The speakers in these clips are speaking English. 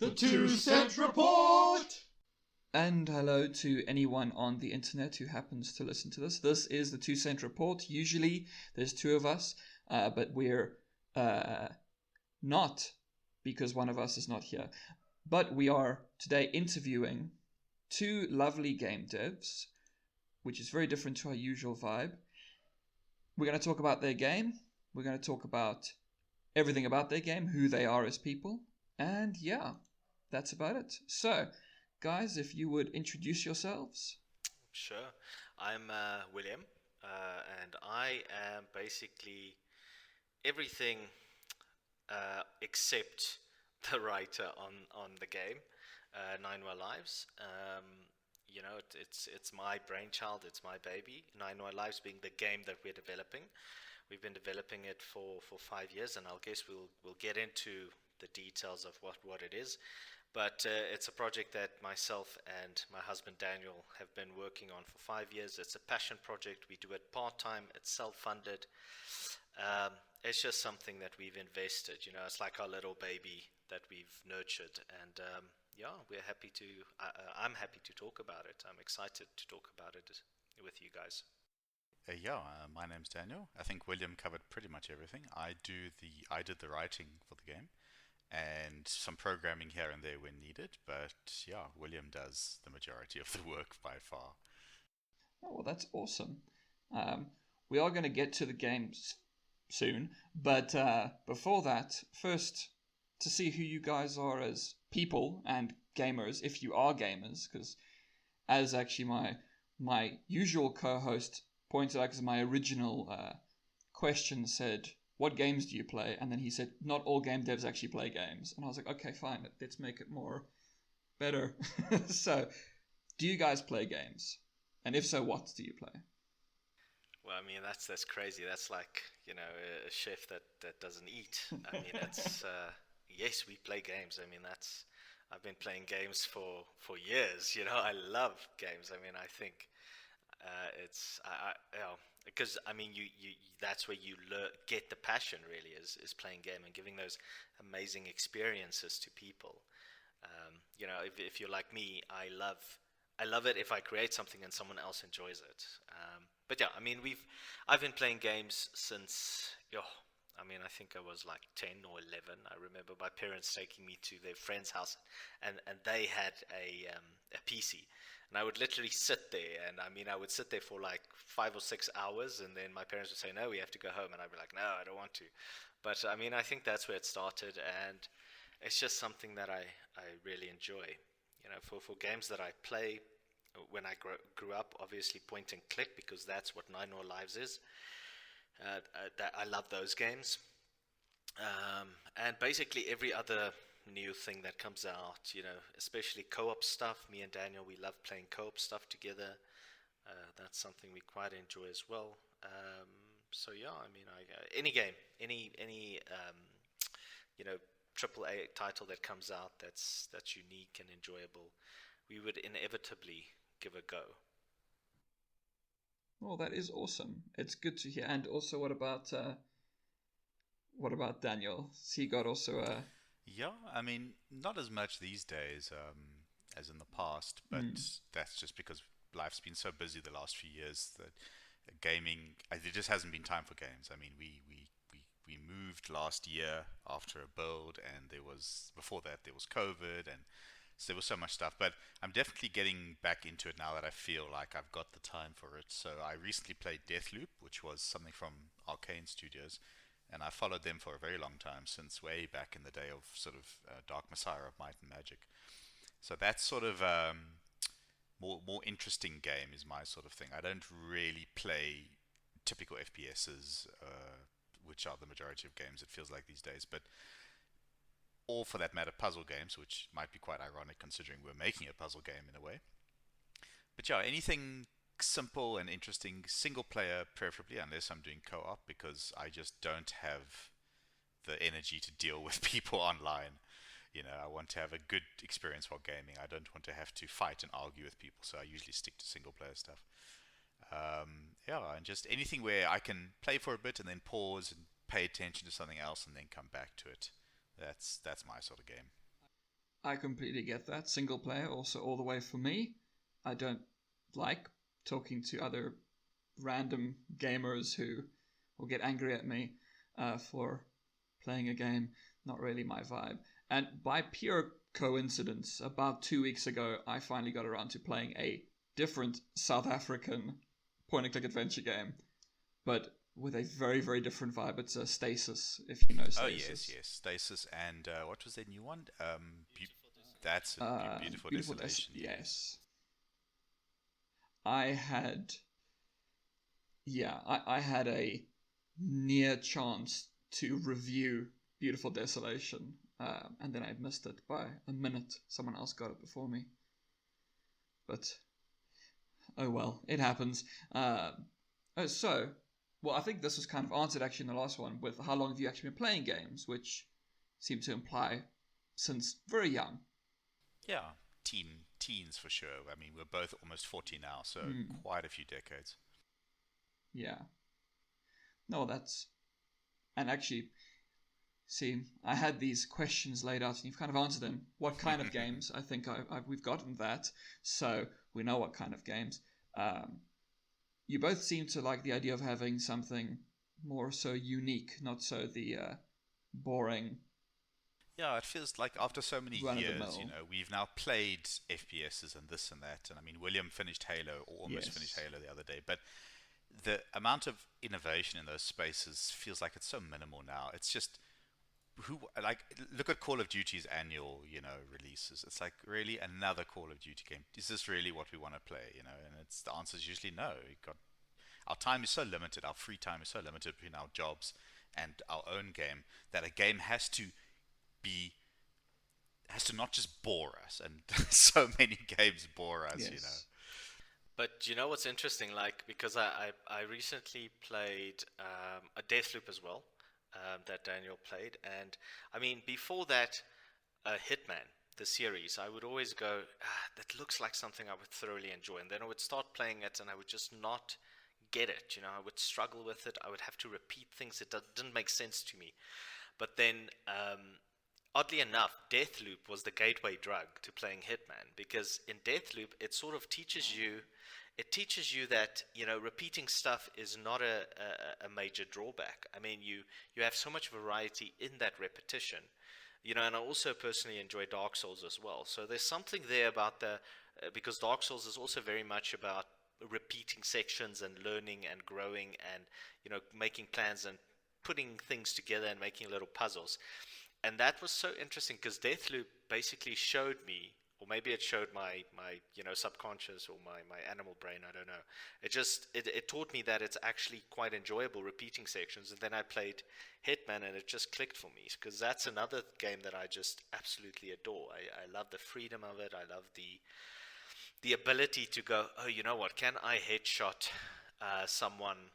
The 2 Cent Report! And hello to anyone on the internet who happens to listen to this. This is the 2 Cent Report. Usually there's two of us, but we're not, because one of us is not here. But we are today interviewing two lovely game devs, which is very different to our usual vibe. We're going to talk about their game. We're going to talk about everything about their game, who they are as people. And yeah, that's about it. So, guys, if you would introduce yourselves. Sure. I'm William, and I am basically everything except the writer on the game, Noir Lives. It's my brainchild, it's my baby. Noir Lives being the game that we're developing. We've been developing it for 5 years, and I'll guess we'll get into the details of what it is. But it's a project that myself and my husband Daniel have been working on for 5 years. It's a passion project. We do it part-time. It's self-funded. It's just something that we've invested. It's like our little baby that we've nurtured. And we're happy to. I'm happy to talk about it. I'm excited to talk about it with you guys. My name's Daniel. I think William covered pretty much everything. I did the writing for the game, and some programming here and there when needed. But yeah, William does the majority of the work by far. Oh, well, that's awesome. We are going to get to the games soon, but before that, first to see who you guys are as people and gamers, if you are gamers, because as actually my usual co-host pointed out, because my original question said, what games do you play? And then he said, not all game devs actually play games. And I was like, okay, fine, let's make it more better. So, do you guys play games? And if so, what do you play? Well, I mean, that's crazy. That's like, a chef that doesn't eat. I mean, it's, yes, we play games. I mean, I've been playing games for years. I love games. I mean, I think it's because I mean you that's where you get the passion really is playing game and giving those amazing experiences to people. If you're like me, I love it if I create something and someone else enjoys it. But yeah, I mean I've been playing games since I think I was like 10 or 11. I remember my parents taking me to their friend's house, and they had a PC, and I would literally sit there, and I would sit there for like 5 or 6 hours, and then my parents would say, "No, we have to go home," and I'd be like, "No, I don't want to." But I think that's where it started, and it's just something that I really enjoy. For games that I play when I grew up, obviously point and click, because that's what Noir Lives is. That I love those games, and basically every other new thing that comes out, especially co-op stuff. Me and Daniel, we love playing co-op stuff together. That's something we quite enjoy as well. Any game, any AAA title that comes out that's unique and enjoyable, we would inevitably give a go. Well, that is awesome. It's good to hear. And also, what about Daniel? Has he got also a... Yeah, I mean, not as much these days as in the past, but that's just because life's been so busy the last few years that gaming, there just hasn't been time for games. I mean, we moved last year after a build, and before that there was COVID, and so there was so much stuff. But I'm definitely getting back into it now that I feel like I've got the time for it. So I recently played Deathloop, which was something from Untitled Studios, and I followed them for a very long time, since way back in the day of sort of Dark Messiah of Might and Magic. So that's sort of more interesting game is my sort of thing. I don't really play typical FPSs, which are the majority of games it feels like these days, but or for that matter puzzle games, which might be quite ironic considering we're making a puzzle game in a way. But yeah, anything simple and interesting, single player preferably, unless I'm doing co-op, because I just don't have the energy to deal with people online. I want to have a good experience while gaming. I don't want to have to fight and argue with people, so I usually stick to single player stuff. And just anything where I can play for a bit and then pause and pay attention to something else and then come back to it. That's my sort of game. I completely get that. Single player also all the way for me. I don't like talking to other random gamers who will get angry at me for playing a game. Not really my vibe. And by pure coincidence, about 2 weeks ago, I finally got around to playing a different South African point-and-click adventure game, but with a very, very different vibe. It's a Stasis, if you know Stasis. Oh, yes. Stasis and what was their new one? That's a beautiful Desolation. Yes. I had a near chance to review Beautiful Desolation, and then I missed it by a minute. Someone else got it before me. But, oh well, it happens. I think this was kind of answered actually in the last one with how long have you actually been playing games, which seemed to imply since very young. Yeah, teens for sure. I mean, we're both almost 40 now, so quite a few decades. Yeah. No, and actually, see, I had these questions laid out, and you've kind of answered them. What kind of games? I think we've gotten that, so we know what kind of games. You both seem to like the idea of having something more so unique, not so the boring. Yeah, it feels like after so many years, run-of-the-mill. we've now played FPSs and this and that. And I mean, William finished Halo, or almost finished Halo the other day. But the amount of innovation in those spaces feels like it's so minimal now. It's just, look at Call of Duty's annual, releases. It's like, really another Call of Duty game? Is this really what we want to play? And the answer is usually no. Our time is so limited. Our free time is so limited between our jobs and our own game that a game has to not just bore us, and so many games bore us. Yes. But you know what's interesting? Because I recently played a Deathloop as well, that Daniel played, and I mean before that, Hitman, the series, I would always go, that looks like something I would thoroughly enjoy, and then I would start playing it, and I would just not get it. I would struggle with it. I would have to repeat things. It didn't make sense to me. But then, oddly enough, Deathloop was the gateway drug to playing Hitman, because in Deathloop, it sort of teaches you that, repeating stuff is not a major drawback. I mean, you have so much variety in that repetition, and I also personally enjoy Dark Souls as well. So there's something there about because Dark Souls is also very much about repeating sections and learning and growing and, making plans and putting things together and making little puzzles. And that was so interesting because Deathloop basically showed me, or maybe it showed my subconscious or my animal brain, I don't know. It taught me that it's actually quite enjoyable repeating sections. And then I played Hitman and it just clicked for me, because that's another game that I just absolutely adore. I love the freedom of it. I love the ability to go, oh, you know what, can I headshot someone,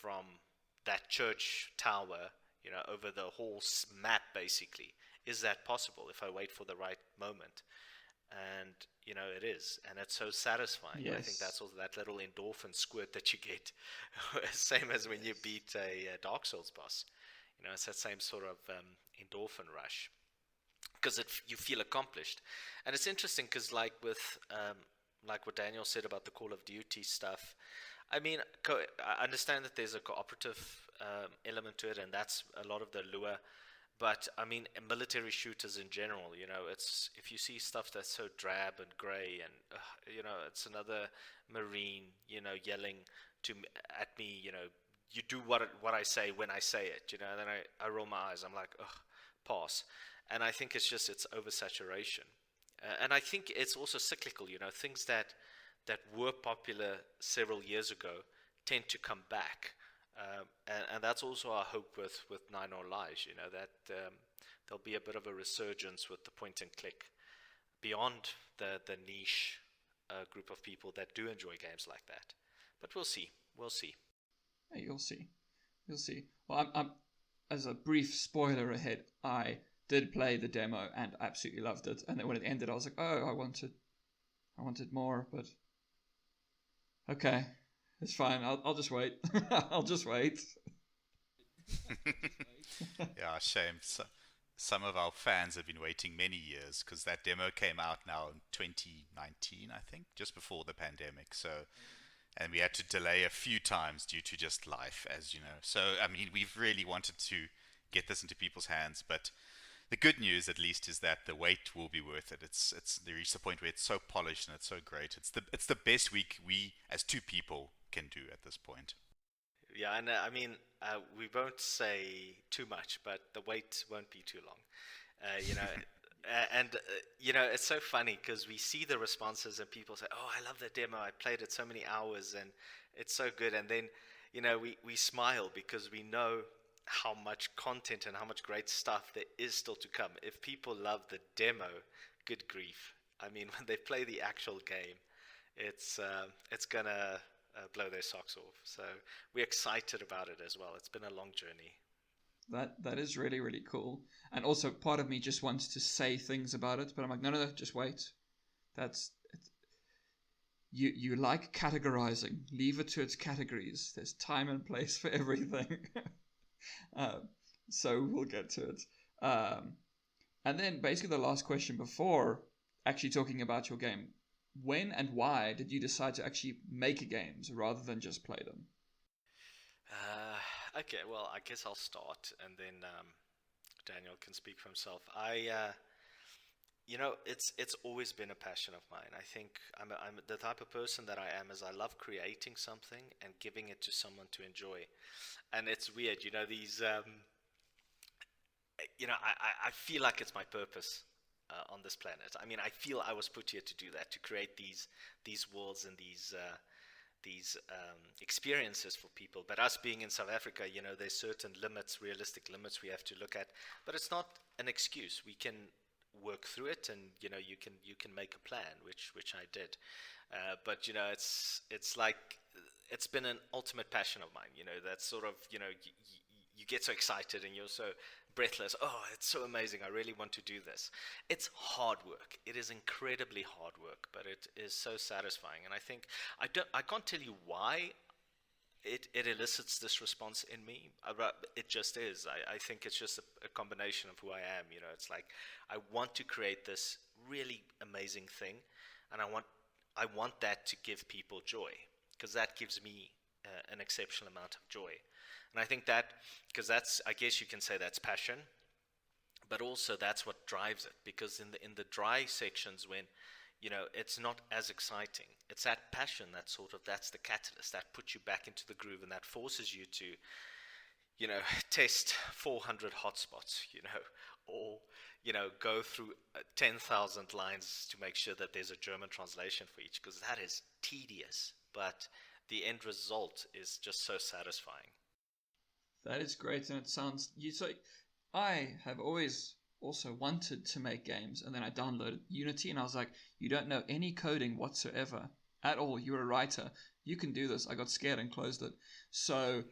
from that church tower, over the whole map, basically. Is that possible if I wait for the right moment? And, it is. And it's so satisfying. Yes. I think that's also that little endorphin squirt that you get. Same as when you beat a Dark Souls boss. It's that same sort of endorphin rush. Because you feel accomplished. And it's interesting because like with like what Daniel said about the Call of Duty stuff, I mean, I understand that there's a cooperative element to it, and that's a lot of the lure. But I mean, military shooters in general, it's, if you see stuff that's so drab and grey, and it's another Marine, yelling at me, you do what I say when I say it, and then I roll my eyes. I'm like, ugh, pass. And I think it's oversaturation. And I think it's also cyclical, things that were popular several years ago tend to come back. And that's also our hope with Noir Lives, that there'll be a bit of a resurgence with the point and click beyond the niche group of people that do enjoy games like that. But we'll see. Hey, you'll see. Well, I'm as a brief spoiler ahead, I did play the demo and absolutely loved it. And then when it ended, I was like, oh, I wanted more, but okay, it's fine. I'll just wait. I'll just wait. Yeah, shame. some of our fans have been waiting many years because that demo came out now in 2019, I think, just before the pandemic. So, and we had to delay a few times due to just life, as you know. So, I mean, we've really wanted to get this into people's hands, but the good news, at least, is that the wait will be worth it. It's they reached the point where it's so polished and it's so great. It's the best we as two people can do at this point. Yeah, and I mean, we won't say too much, but the wait won't be too long. You know, you know, it's so funny because we see the responses and people say, "Oh, I love the demo. I played it so many hours and it's so good." And then, you know, we smile because we know how much content and how much great stuff there is still to come. If people love the demo, good grief. I mean, when they play the actual game, it's gonna blow their socks off. So we're excited about it as well. It's been a long journey. That is really, really cool. And also, part of me just wants to say things about it, but I'm like, no, just wait. You like categorizing. Leave it to its categories. There's time and place for everything. So we'll get to it. And then basically the last question before actually talking about your game. When and why did you decide to actually make games rather than just play them? Okay, well, I guess I'll start, and then Daniel can speak for himself. You know, it's always been a passion of mine. I think I'm the type of person that I am is I love creating something and giving it to someone to enjoy. And it's weird, you know, these, you know, I feel like it's my purpose on this planet. I mean, I feel I was put here to do that, to create these worlds and these experiences for people. But us being in South Africa, you know, there's certain limits, realistic limits we have to look at. But it's not an excuse. We can work through it, and you know, you can make a plan, which I did. But you know, it's like it's been an ultimate passion of mine. You know, that's sort of, you know, you get so excited and you're so breathless. Oh, it's so amazing. I really want to do this. It's hard work. It is incredibly hard work, but it is so satisfying. And I think I can't tell you why it elicits this response in me. It just is. I think it's just a combination of who I am. You know, it's like I want to create this really amazing thing, and I want that to give people joy, because that gives me an exceptional amount of joy. And I think that, because that's, I guess you can say that's passion, but also that's what drives it. Because in the dry sections, when, you know, it's not as exciting, it's that passion that's the catalyst that puts you back into the groove, and that forces you to, you know, test 400 hotspots, you know, or, you know, go through 10,000 lines to make sure that there's a German translation for each, because that is tedious, but the end result is just so satisfying. That is great, and it sounds, I have always also wanted to make games, and then I downloaded Unity, and I was like, you don't know any coding whatsoever at all. You're a writer. You can do this. I got scared and closed it. So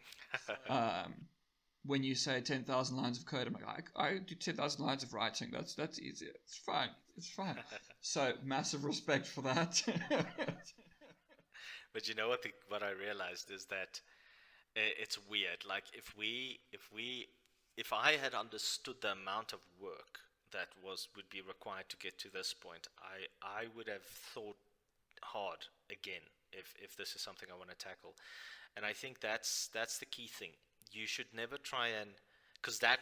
when you say 10,000 lines of code, I'm like, I do 10,000 lines of writing. That's easy. It's fine. It's fine. So massive respect for that. But you know what I realized is that it's weird. Like if I had understood the amount of work that would be required to get to this point, I would have thought hard again if this is something I want to tackle. And I think that's the key thing. You should never try and, because that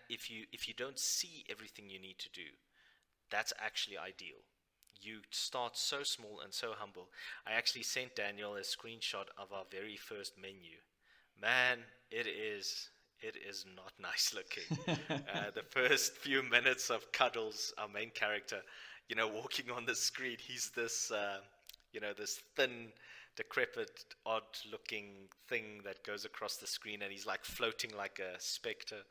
if you don't see everything you need to do, that's actually ideal. You start so small and so humble. I actually sent Daniel a screenshot of our very first menu. Man, it is not nice looking. The first few minutes of Cuddles, our main character, you know, walking on the screen, he's this, you know, this thin, decrepit, odd-looking thing that goes across the screen, and he's like floating like a specter.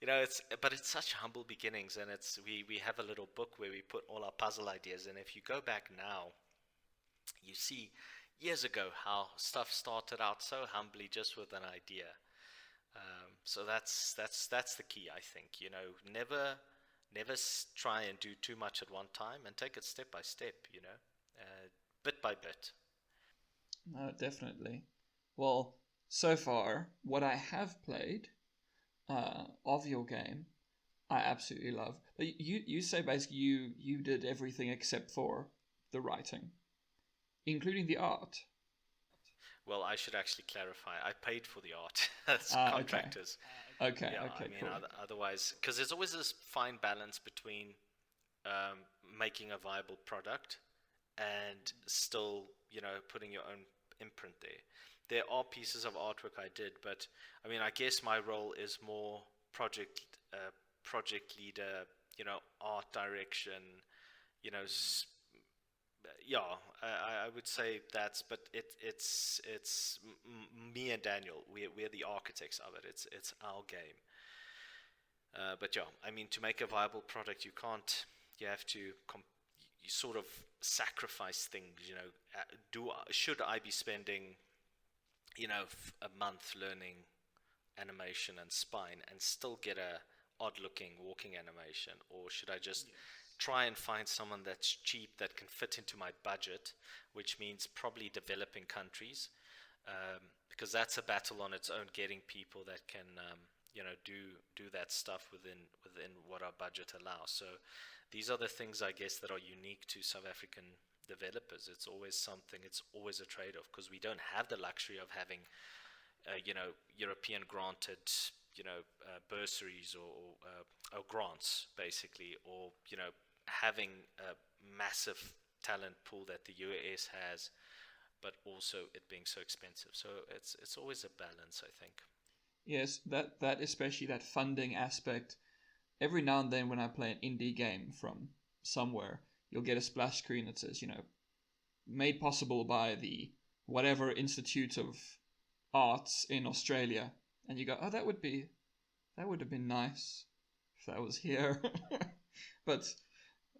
You know, but it's such humble beginnings, and we have a little book where we put all our puzzle ideas, and if you go back now, you see years ago how stuff started out so humbly, just with an idea. So that's the key, I think. You know, never try and do too much at one time, and take it step by step. You know, bit by bit. No, definitely. Well, so far, what I have played of your game, I absolutely love. But you say basically you did everything except for the writing, including the art. Well, I should actually clarify. I paid for the art as Okay. contractors. Okay, Yeah, okay, I mean, cool. otherwise, because there's always this fine balance between making a viable product and still, putting your own imprint there. There are pieces of artwork I did, but I mean, I guess my role is more project leader, art direction, you know, yeah, I would say that's, but it's me and Daniel. We're the architects of it. It's our game. But yeah, I mean, to make a viable product, you can't. You have to. You sort of sacrifice things. Should I be spending, a month learning animation and spine and still get a odd-looking walking animation, or should I just try and find someone that's cheap that can fit into my budget, which means probably developing countries, because that's a battle on its own, getting people that can do that stuff within what our budget allows. So these are the things, I guess, that are unique to South African developers. It's always something. It's always a trade-off, because we don't have the luxury of having European granted bursaries or grants, basically, or having a massive talent pool that the US has, but also it being so expensive. So it's always a balance, I think. Yes, that especially that funding aspect. Every now and then when I play an indie game from somewhere, you'll get a splash screen that says, made possible by the whatever Institute of Arts in Australia, and you go, oh, that would have been nice if that was here. But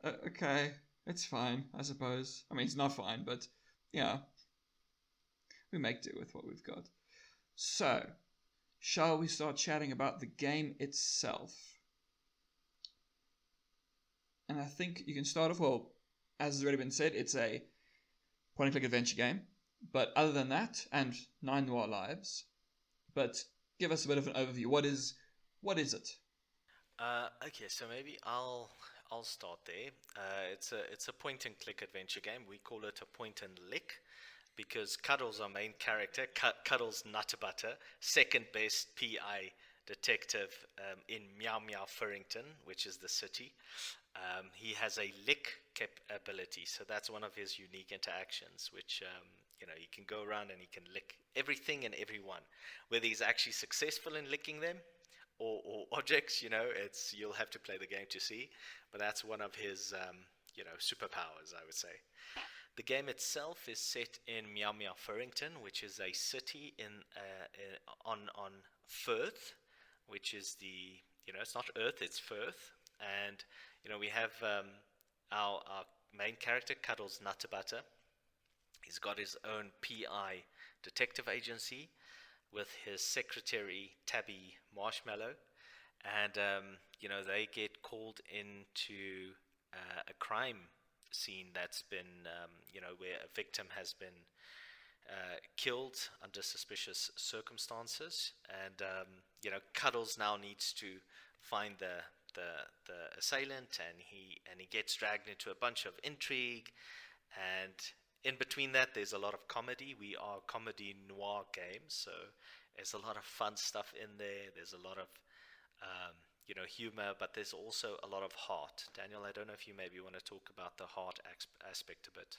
okay, it's fine, I suppose. I mean, it's not fine, but yeah, we make do with what we've got. So, shall we start chatting about the game itself? And I think you can start off, well, as has already been said, it's a point-and-click adventure game. But other than that, and 9 Noir Lives, but give us a bit of an overview. What is it? Okay, so maybe I'll start there. It's a point-and-click adventure game. We call it a point-and-lick because Cuddles, our main character, Cuddles Nutterbutter, second best PI detective in Meow Meow Furrington, which is the city. He has a lick ability, so that's one of his unique interactions, which he can go around and he can lick everything and everyone. Whether he's actually successful in licking them or objects, you'll have to play the game to see. But that's one of his superpowers, I would say. The game itself is set in Meow Meow Furrington, which is a city on Firth, which is it's not Earth, it's Firth. And we have our main character, Cuddles Nutterbutter. He's got his own PI detective agency with his secretary, Tabby Marshmallow. And, they get called into a crime scene that's been, where a victim has been killed under suspicious circumstances. And, Cuddles now needs to find the assailant, and he gets dragged into a bunch of intrigue, and in between that there's a lot of comedy. We are a comedy noir game, so there's a lot of fun stuff in there. There's a lot of humor, but there's also a lot of heart. Daniel, I don't know if you maybe want to talk about the heart aspect a bit.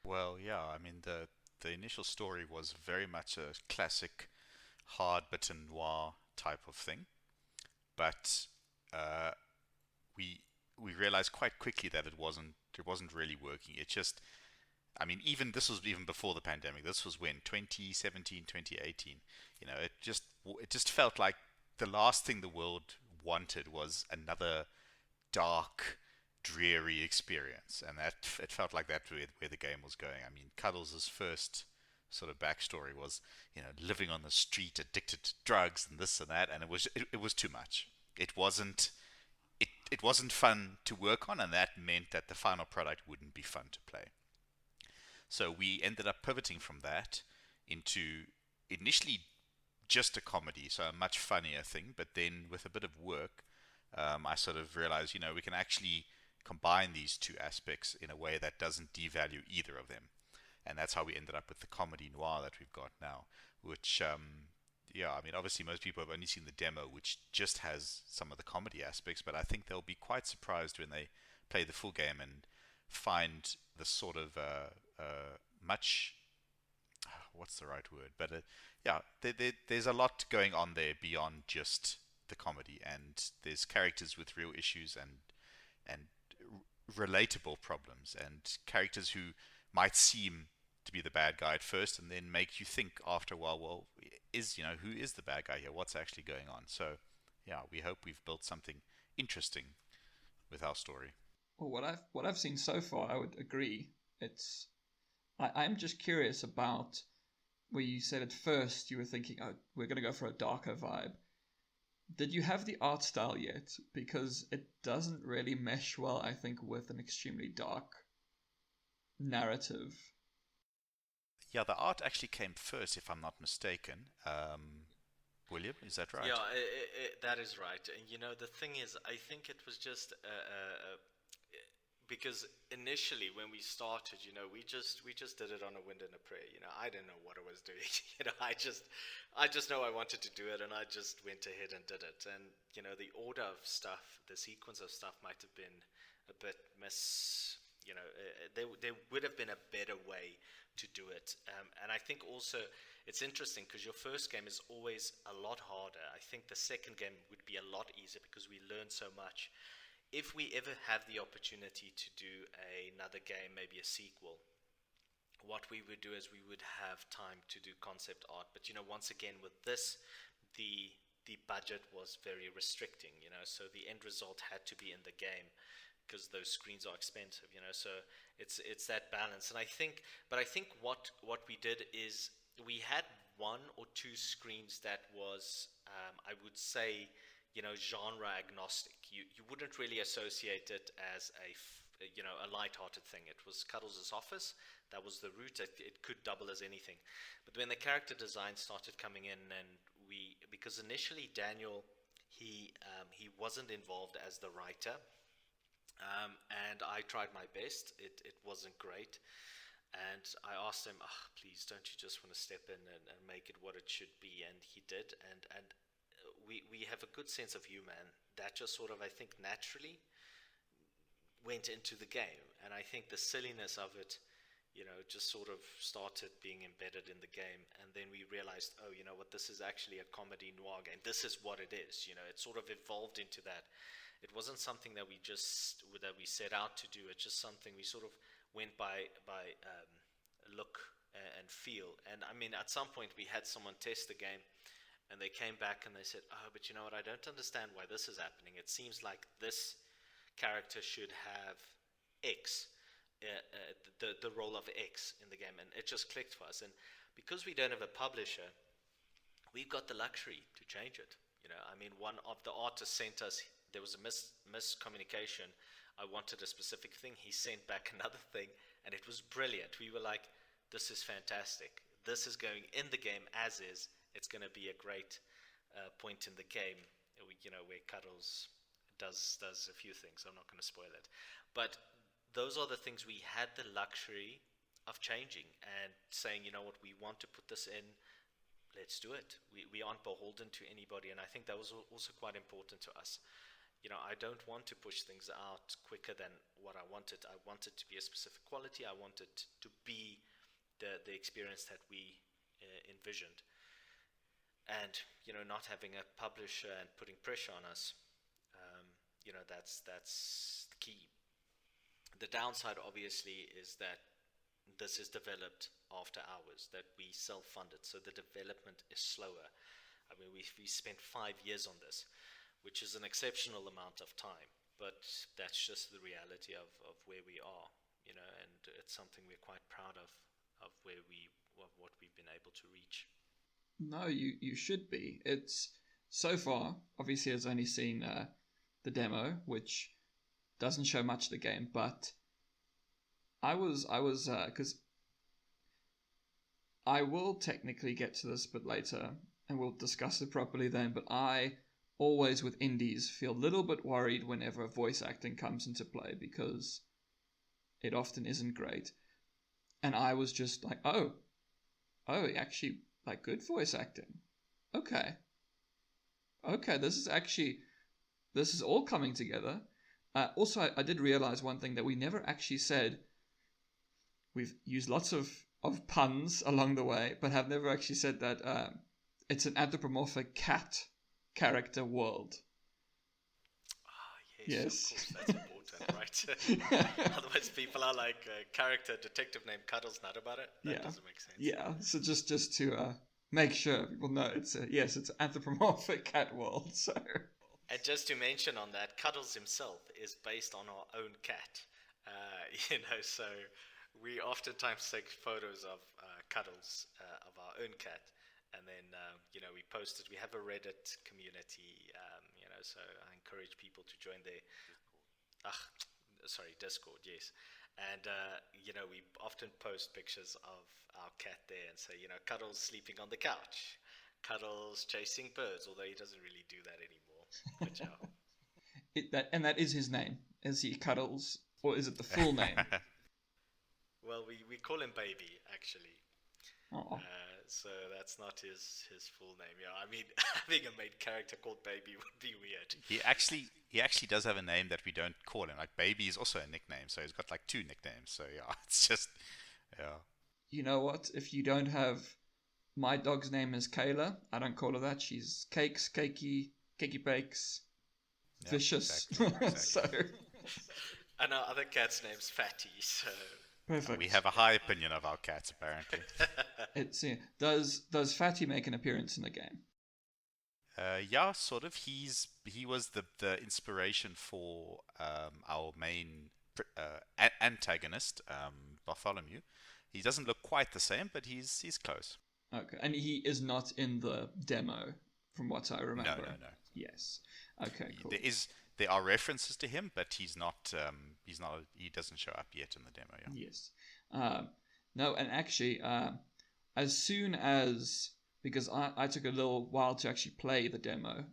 Well, yeah, I mean, the initial story was very much a classic hard-bitten noir type of thing, but we realized quite quickly that it wasn't really working. It just, I mean, this was even before the pandemic. This was when 2017, 2018. It just felt like the last thing the world wanted was another dark, dreary experience, and that it felt like that's where the game was going. I mean, Cuddles' first sort of backstory was, living on the street, addicted to drugs and this and that, and it was too much. It wasn't fun to work on, and that meant that the final product wouldn't be fun to play. So we ended up pivoting from that into initially just a comedy, so a much funnier thing, but then with a bit of work, I sort of realized, we can actually combine these two aspects in a way that doesn't devalue either of them. And that's how we ended up with the comedy noir that we've got now, which, yeah, I mean, obviously most people have only seen the demo, which just has some of the comedy aspects, but I think they'll be quite surprised when they play the full game and find the sort of much, what's the right word? But yeah, there's a lot going on there beyond just the comedy, and there's characters with real issues and relatable problems, and characters who might seem to be the bad guy at first, and then make you think after a while, well, who is the bad guy here? What's actually going on? So, yeah, we hope we've built something interesting with our story. Well, what I've seen so far, I would agree. I'm just curious about where you said at first you were thinking, oh, we're going to go for a darker vibe. Did you have the art style yet? Because it doesn't really mesh well, I think, with an extremely dark narrative. Yeah, the art actually came first, if I'm not mistaken. William, is that right? Yeah, that is right. And the thing is, I think it was just because initially when we started, we just did it on a wind and a prayer. I didn't know what I was doing. I just know I wanted to do it, and I just went ahead and did it. And the order of stuff, the sequence of stuff, might have been a bit there would have been a better way to do it. And I think also it's interesting because your first game is always a lot harder. I think the second game would be a lot easier because we learn so much. If we ever have the opportunity to do another game, maybe a sequel, what we would do is we would have time to do concept art. But once again with this, the budget was very restricting. So the end result had to be in the game, because those screens are expensive, so it's that balance. And I think what we did is we had one or two screens that was I would say genre agnostic. You wouldn't really associate it as a light-hearted thing. It was Cuddles' office. That was the route. It could double as anything. But when the character design started coming in, and because initially Daniel, he wasn't involved as the writer. And I tried my best. It wasn't great. And I asked him, please, don't you just want to step in and make it what it should be? And he did. And we have a good sense of humor. And that just sort of, I think, naturally went into the game. And I think the silliness of it, just sort of started being embedded in the game. And then we realized, oh, you know what, this is actually a comedy noir game. This is what it is. It sort of evolved into that. It wasn't something that we set out to do. It's just something we sort of went by look and feel. And I mean, at some point we had someone test the game, and they came back and they said, "Oh, but you know what? I don't understand why this is happening. It seems like this character should have X, the role of X in the game." And it just clicked for us. And because we don't have a publisher, we've got the luxury to change it. I mean, one of the artists sent us. There was a miscommunication. I wanted a specific thing. He sent back another thing, and it was brilliant. We were like, this is fantastic. This is going in the game as is. It's going to be a great point in the game, where Cuddles does a few things. I'm not going to spoil it. But those are the things we had the luxury of changing and saying, you know what, we want to put this in. Let's do it. We aren't beholden to anybody, and I think that was also quite important to us. I don't want to push things out quicker than what I wanted. I want it to be a specific quality. I want it to be the experience that we envisioned. And, not having a publisher and putting pressure on us, that's the key. The downside, obviously, is that this is developed after hours, that we self-fund it, so the development is slower. I mean, we spent 5 years on this, which is an exceptional amount of time, but that's just the reality of where we are, and it's something we're quite proud of what we've been able to reach. No, you should be. It's so far, obviously, has only seen the demo, which doesn't show much of the game, but I was because I will technically get to this a bit later, and we'll discuss it properly then, but I always with indies feel a little bit worried whenever voice acting comes into play because it often isn't great. And I was just like, oh, actually, like, good voice acting. Okay, this is all coming together. Also, I did realize one thing that we never actually said. We've used lots of puns along the way, but have never actually said that it's an anthropomorphic cat character world. Yes. Of course, that's important, right? Otherwise, people are like a character detective named Cuddles, not about it. That doesn't make sense. Yeah, so just to make sure people know it's an anthropomorphic cat world. So. And just to mention on that, Cuddles himself is based on our own cat. So we oftentimes take photos of Cuddles, of our own cat, and then we post it. We have a Reddit community, so I encourage people to join there. Discord, yes. And we often post pictures of our cat there and say, Cuddles sleeping on the couch, Cuddles chasing birds, although he doesn't really do that anymore. But that is his name. Is he Cuddles, or is it the full name? Well, we call him Baby, actually. So that's not his full name. Yeah, I mean, having a main character called Baby would be weird. He actually does have a name that we don't call him. Like, Baby is also a nickname, so he's got like 2 nicknames. So yeah, it's just, yeah. You know what? If you don't have, my dog's name is Kayla. I don't call her that. She's Cakes, Cakey Bakes, Vicious. Exactly. So. And our other cat's name's Fatty. So. Perfect. We have a high opinion of our cats, apparently. Does Fatty make an appearance in the game? Yeah, sort of. He was the inspiration for our main antagonist, Bartholomew. He doesn't look quite the same, but he's close. Okay, and he is not in the demo, from what I remember. No. Yes. Okay, cool. There are references to him, but he's not. He doesn't show up yet in the demo. Yeah. Yes. No, and actually, as soon as, because I took a little while to actually play the demo.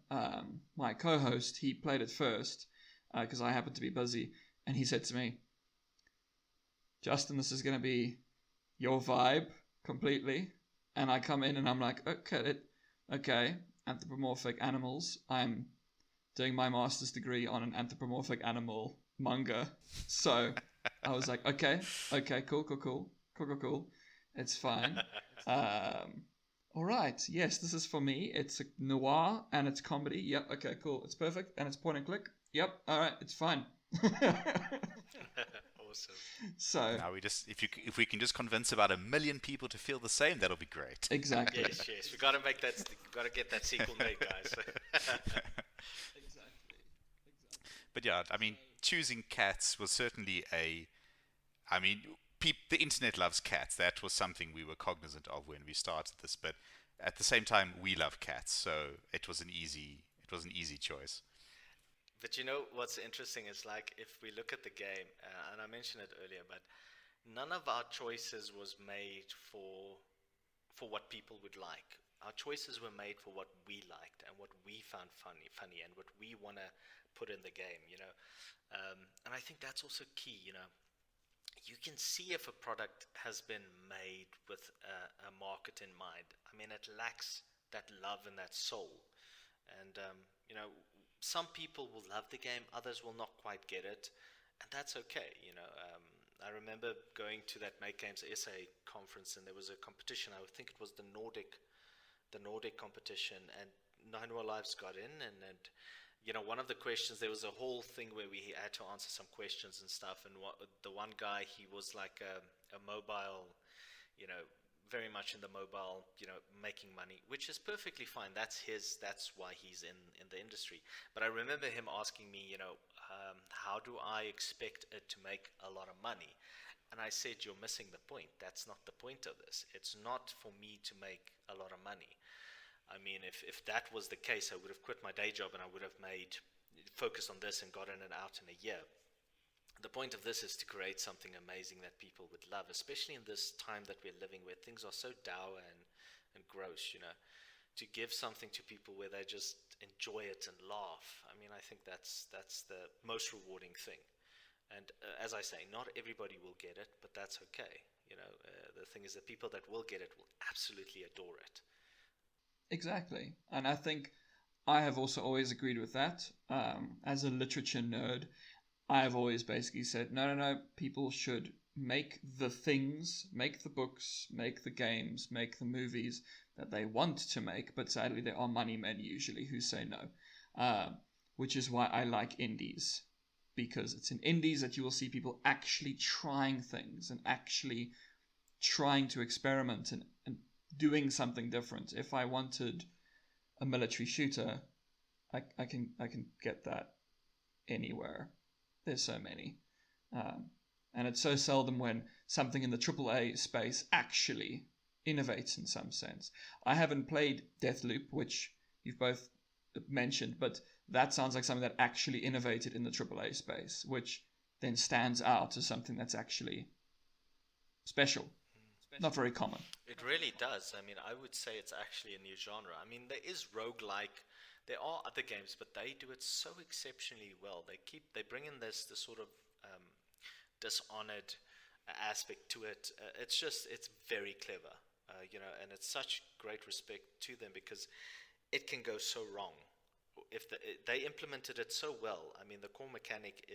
My co-host, he played it first because I happened to be busy, and he said to me, "Justin, this is going to be your vibe completely." And I come in and I'm like, okay, anthropomorphic animals. I'm doing my master's degree on an anthropomorphic animal manga. So I was like, okay, cool. It's fine. All right, yes, this is for me. It's a noir and it's comedy. Yep, okay, cool. It's perfect and it's point and click. Yep, all right, it's fine. Awesome. So now if we can just convince about 1 million people to feel the same, that'll be great. Exactly. Yes. We got to get that sequel made, guys. Exactly. But yeah, I mean, choosing cats was certainly the internet loves cats. That was something we were cognizant of when we started this. But at the same time, we love cats, so it was an easy choice. But what's interesting is, like, if we look at the game, and I mentioned it earlier, but none of our choices was made for what people would like. Our choices were made for what we liked and what we found funny, and what we want to put in the game. And I think that's also key. You can see if a product has been made with a market in mind. I mean, it lacks that love and that soul, and some people will love the game, others will not quite get it, and that's okay. I remember going to that Make Games SA conference, and there was a competition. I think it was the Nordic competition, and Noir Lives got in, and one of the questions, there was a whole thing where we had to answer some questions and stuff, and the one guy, he was like a mobile, very much in the mobile, making money, which is perfectly fine. That's why he's in the industry. But I remember him asking me, how do I expect it to make a lot of money? And I said, you're missing the point. That's not the point of this. It's not for me to make a lot of money. I mean, if that was the case, I would have quit my day job and I would have focused on this and gotten it out in a year. The point of this is to create something amazing that people would love, especially in this time that we're living where things are so dour and gross, to give something to people where they just enjoy it and laugh. I mean, I think that's the most rewarding thing. And as I say, not everybody will get it, but that's okay. The thing is, the people that will get it will absolutely adore it. Exactly. And I think I have also always agreed with that. As a literature nerd, I have always basically said, no, people should make the things, make the books, make the games, make the movies that they want to make, but sadly there are money men usually who say no, which is why I like indies, because it's in indies that you will see people actually trying things and actually trying to experiment and doing something different. If I wanted a military shooter, I can get that anywhere. There's so many. And it's so seldom when something in the AAA space actually innovates in some sense. I haven't played Deathloop, which you've both mentioned, but that sounds like something that actually innovated in the AAA space, which then stands out as something that's actually special. Not very common. It really does. I mean, I would say it's actually a new genre. I mean, there is roguelike. There are other games, but they do it so exceptionally well. They bring in this sort of Dishonored aspect to it. It's very clever, and it's such great respect to them because it can go so wrong. If they implemented it so well, I mean, the core mechanic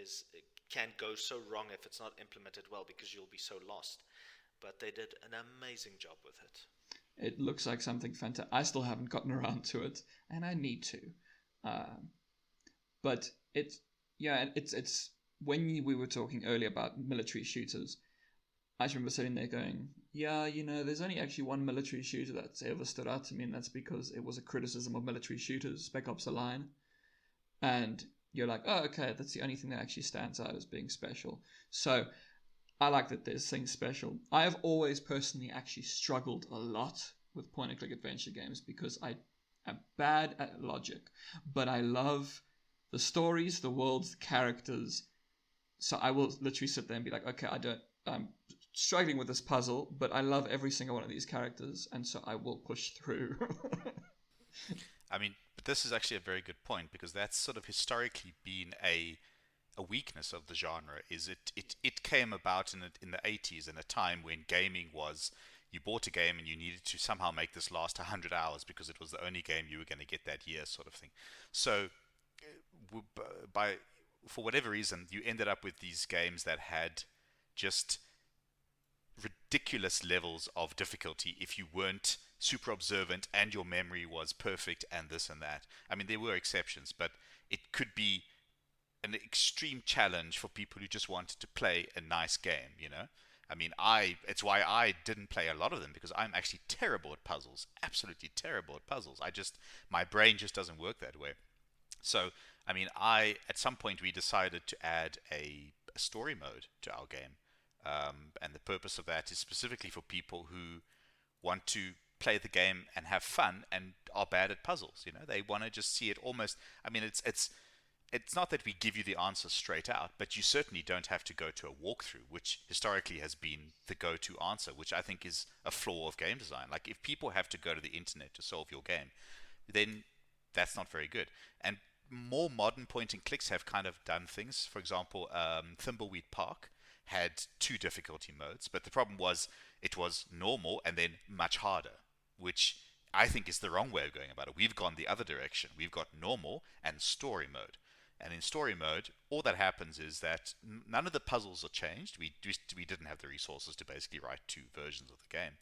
can go so wrong if it's not implemented well because you'll be so lost. But they did an amazing job with it. It looks like something fantastic. I still haven't gotten around to it, and I need to. But it's when we were talking earlier about military shooters, I just remember sitting there going, yeah, there's only actually one military shooter that's ever stood out to me, and that's because it was a criticism of military shooters, Spec Ops: The Line. And you're like, oh, okay, that's the only thing that actually stands out as being special. So I like that there's things special. I have always personally actually struggled a lot with point-and-click adventure games because I am bad at logic, but I love the stories, the worlds, the characters. So I will literally sit there and be like, okay, I'm struggling with this puzzle, but I love every single one of these characters, and so I will push through. I mean, but this is actually a very good point, because that's sort of historically been a weakness of the genre. Is it came about in the 80s, in a time when gaming was, you bought a game and you needed to somehow make this last 100 hours because it was the only game you were going to get that year, sort of thing. So for whatever reason, you ended up with these games that had just ridiculous levels of difficulty if you weren't super observant and your memory was perfect and this and that. I mean, there were exceptions, but it could be an extreme challenge for people who just wanted to play a nice game, I mean, it's why I didn't play a lot of them, because I'm actually terrible at puzzles, absolutely terrible at puzzles. My brain just doesn't work that way. So, I mean, at some point we decided to add a story mode to our game. And the purpose of that is specifically for people who want to play the game and have fun and are bad at puzzles. They want to just see it almost. I mean, it's not that we give you the answer straight out, but you certainly don't have to go to a walkthrough, which historically has been the go-to answer, which I think is a flaw of game design. Like, if people have to go to the internet to solve your game, then that's not very good. And more modern point and clicks have kind of done things. For example, Thimbleweed Park had 2 difficulty modes, but the problem was it was normal and then much harder, which I think is the wrong way of going about it. We've gone the other direction. We've got normal and story mode. And in story mode, all that happens is that none of the puzzles are changed. We didn't have the resources to basically write 2 versions of the game.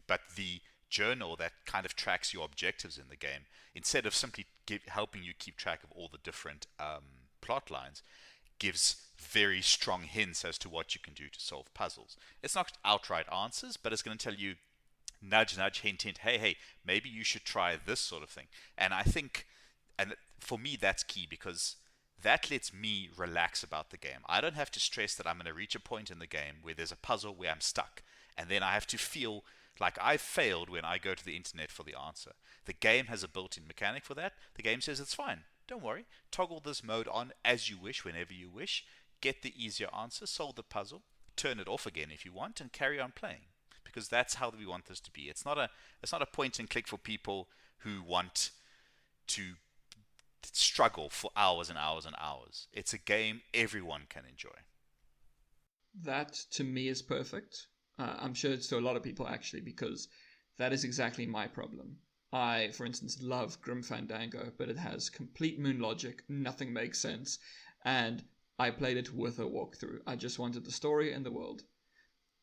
But the journal that kind of tracks your objectives in the game, instead of simply helping you keep track of all the different plot lines, gives very strong hints as to what you can do to solve puzzles. It's not outright answers, but it's going to tell you, nudge, nudge, hint, hint, hey, maybe you should try this sort of thing. And I think, and for me, that's key, because that lets me relax about the game. I don't have to stress that I'm going to reach a point in the game where there's a puzzle where I'm stuck, and then I have to feel like I've failed when I go to the internet for the answer. The game has a built-in mechanic for that. The game says it's fine. Don't worry. Toggle this mode on as you wish, whenever you wish. Get the easier answer, solve the puzzle, turn it off again if you want, and carry on playing. Because that's how we want this to be. It's not a point and click for people who want to struggle for hours and hours and hours. It's a game everyone can enjoy. That to me is perfect. I'm sure it's to a lot of people actually, because that is exactly my problem. I, for instance, love Grim Fandango, but it has complete moon logic, nothing makes sense, and I played it with a walkthrough. I just wanted the story and the world.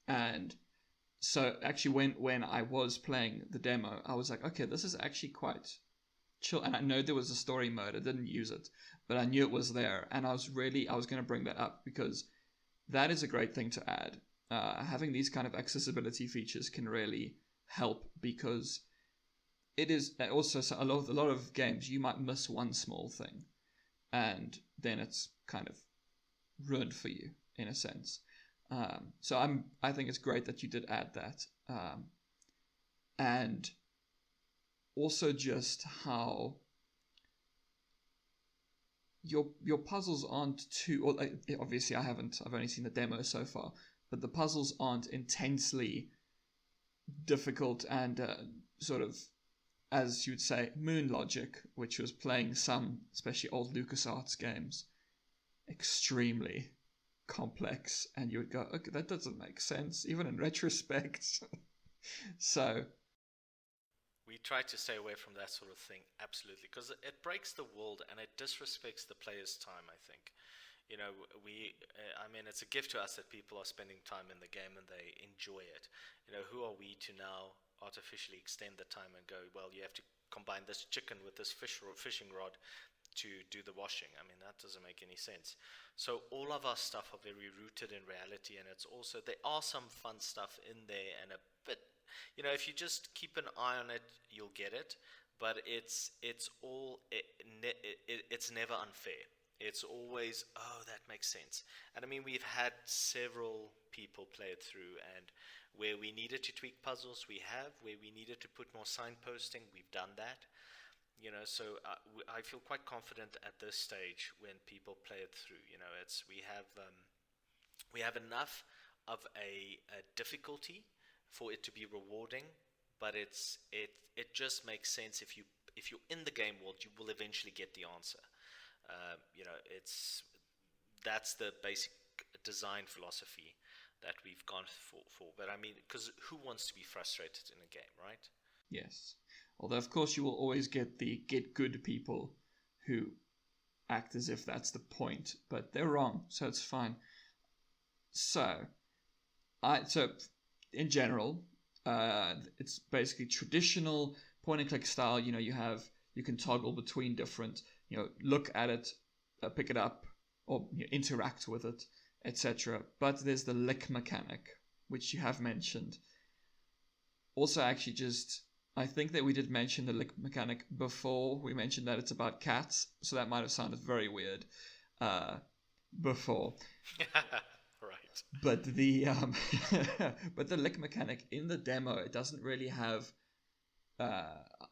And so actually when I was playing the demo, I was like, okay, this is actually quite chill. And I know there was a story mode, I didn't use it, but I knew it was there, and I was going to bring that up because that is a great thing to add. Having these kind of accessibility features can really help, because it is also a lot of games you might miss one small thing, and then it's kind of ruined for you in a sense. So I think it's great that you did add that, and also just how your puzzles aren't too. Or obviously, I've only seen the demo so far, but the puzzles aren't intensely difficult and sort of, as you'd say, moon logic, which was playing some, especially old LucasArts games, extremely complex, and you would go, okay, that doesn't make sense, even in retrospect. So we try to stay away from that sort of thing, absolutely, because it breaks the world and it disrespects the player's time, I think. You know, I mean, it's a gift to us that people are spending time in the game and they enjoy it. You know, who are we to now artificially extend the time and go, well, you have to combine this chicken with this fishing rod to do the washing? I mean, that doesn't make any sense. So all of our stuff are very rooted in reality, and it's also, there are some fun stuff in there, and a bit, you know, if you just keep an eye on it, you'll get it. But it's never unfair. It's always, oh, that makes sense. And I mean, we've had several people play it through, and where we needed to tweak puzzles, we have. Where we needed to put more signposting, we've done that. You know, so I feel quite confident at this stage when people play it through. You know, we have enough of a difficulty for it to be rewarding, but it just makes sense. If you're in the game world, you will eventually get the answer. You know, that's the basic design philosophy that we've gone for. But I mean, because who wants to be frustrated in a game, right? yes. Although, of course, you will always get the get good people who act as if that's the point, but they're wrong, so it's fine. So in general, it's basically traditional point and click style. You know, you can toggle between different, you know, look at it, pick it up, or interact with it, etc. But there's the lick mechanic, which you have mentioned. Also, actually, I think that we did mention the lick mechanic before we mentioned that it's about cats, so that might have sounded very weird before. Right. But the but the lick mechanic in the demo, it doesn't really have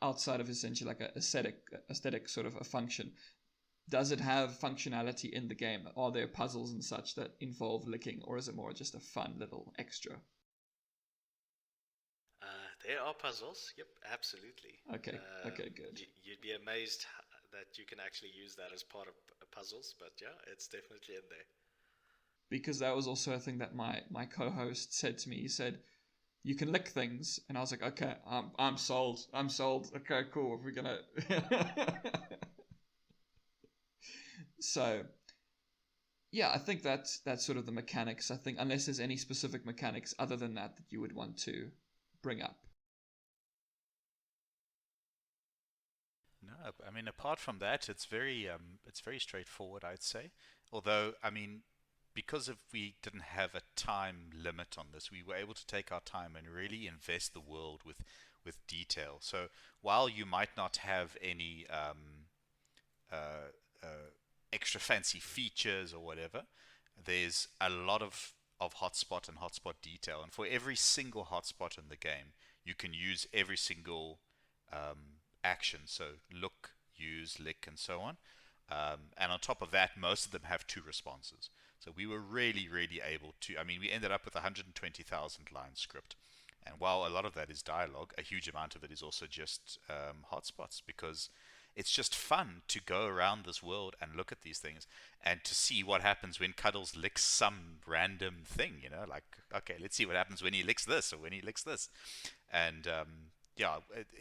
outside of essentially like a aesthetic sort of a function. Does it have functionality in the game? Are there puzzles and such that involve licking, or is it more just a fun little extra? There are puzzles. Yep, absolutely. Okay, good. You'd be amazed that you can actually use that as part of puzzles, but yeah, it's definitely in there. Because that was also a thing that my co-host said to me. He said, you can lick things, and I was like, okay, I'm sold. Okay, cool. We're gonna. So, yeah, I think that's sort of the mechanics. I think unless there's any specific mechanics other than that you would want to bring up. No, I mean, apart from that, it's very straightforward, I'd say. Although, I mean, because we didn't have a time limit on this, we were able to take our time and really invest the world with detail. So while you might not have any extra fancy features or whatever, there's a lot of hotspot and hotspot detail, and for every single hotspot in the game, you can use every single action. So look, use, lick, and so on. And on top of that, most of them have 2 responses. So we were really able to. I mean, we ended up with 120,000 line script, And while a lot of that is dialogue, a huge amount of it is also just hotspots, because it's just fun to go around this world and look at these things and to see what happens when Cuddles licks some random thing, like, okay, let's see what happens when he licks this or when he licks this. And yeah,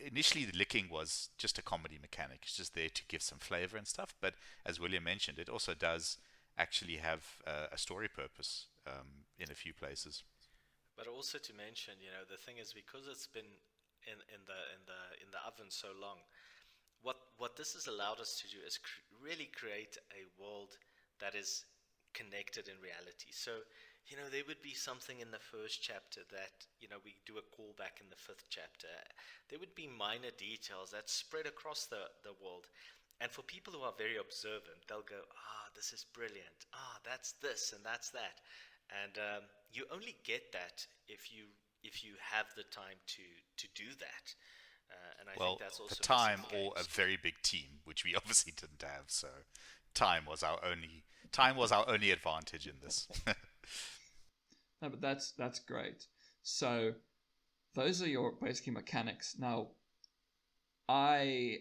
initially the licking was just a comedy mechanic. It's just there to give some flavor and stuff. But as William mentioned, it also does actually have a story purpose in a few places. But also to mention, the thing is, because it's been in the oven so long, what this has allowed us to do is really create a world that is connected in reality. So, there would be something in the first chapter that, we do a callback in the fifth chapter. There would be minor details that spread across the world. And for people who are very observant, they'll go, this is brilliant. That's this and that's that. And you only get that if you have the time to do that. And I think that's also the time or a very big team, which we obviously didn't have. So time was our only advantage in this. No, but that's great. So those are your basically mechanics. Now, I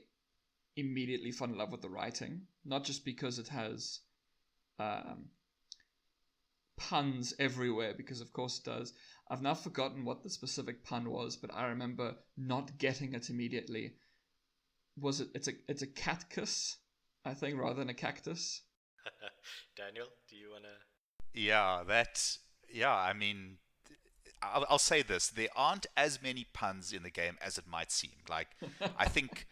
immediately fell in love with the writing, not just because it has puns everywhere, because of course it does. I've now forgotten what the specific pun was, but I remember not getting it immediately. Was it? It's a cactus, I think, rather than a cactus. Daniel, do you wanna? Yeah, I mean, I'll say this: there aren't as many puns in the game as it might seem. Like, I think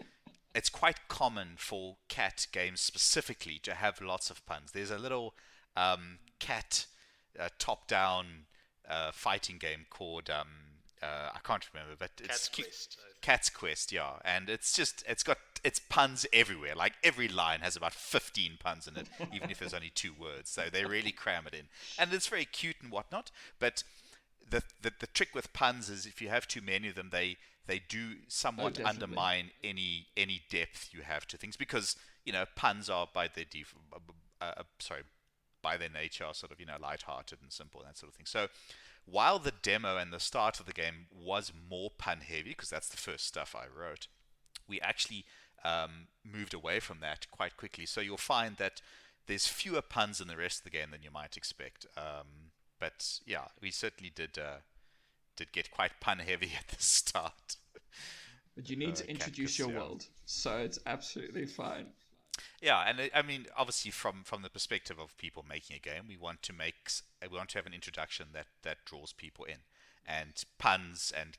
it's quite common for cat games specifically to have lots of puns. There's a little cat top-down fighting game called I can't remember, but it's Cat's Quest, yeah, and it's got puns everywhere. Like every line has about 15 puns in it, even if there's only 2 words. So they really cram it in, and it's very cute and whatnot. But the trick with puns is if you have too many of them, they do somewhat undermine any depth you have to things, because puns are by their by their nature are sort of light-hearted and simple and that sort of thing. So while the demo and the start of the game was more pun heavy, because that's the first stuff I wrote, we actually moved away from that quite quickly. So you'll find that there's fewer puns in the rest of the game than you might expect. But yeah, we certainly did get quite pun heavy at the start. But you need to introduce your world, so it's absolutely fine. Yeah, and I mean, obviously, from the perspective of people making a game, we want to have an introduction that draws people in, and puns and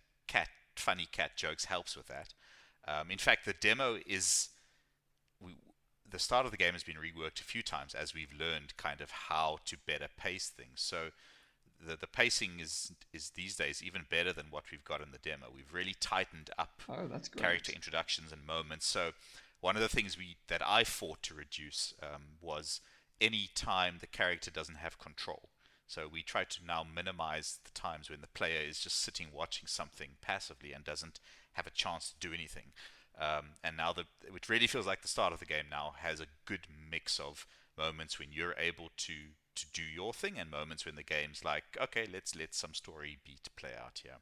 funny cat jokes helps with that. In fact, the demo the start of the game has been reworked a few times as we've learned kind of how to better pace things. So the pacing is these days even better than what we've got in the demo. We've really tightened up that's great. Character introductions and moments. So one of the things that I fought to reduce was any time the character doesn't have control. So we try to now minimize the times when the player is just sitting watching something passively and doesn't have a chance to do anything. And now it really feels like the start of the game now has a good mix of moments when you're able to do your thing and moments when the game's like, okay, let's let some story beat play out here.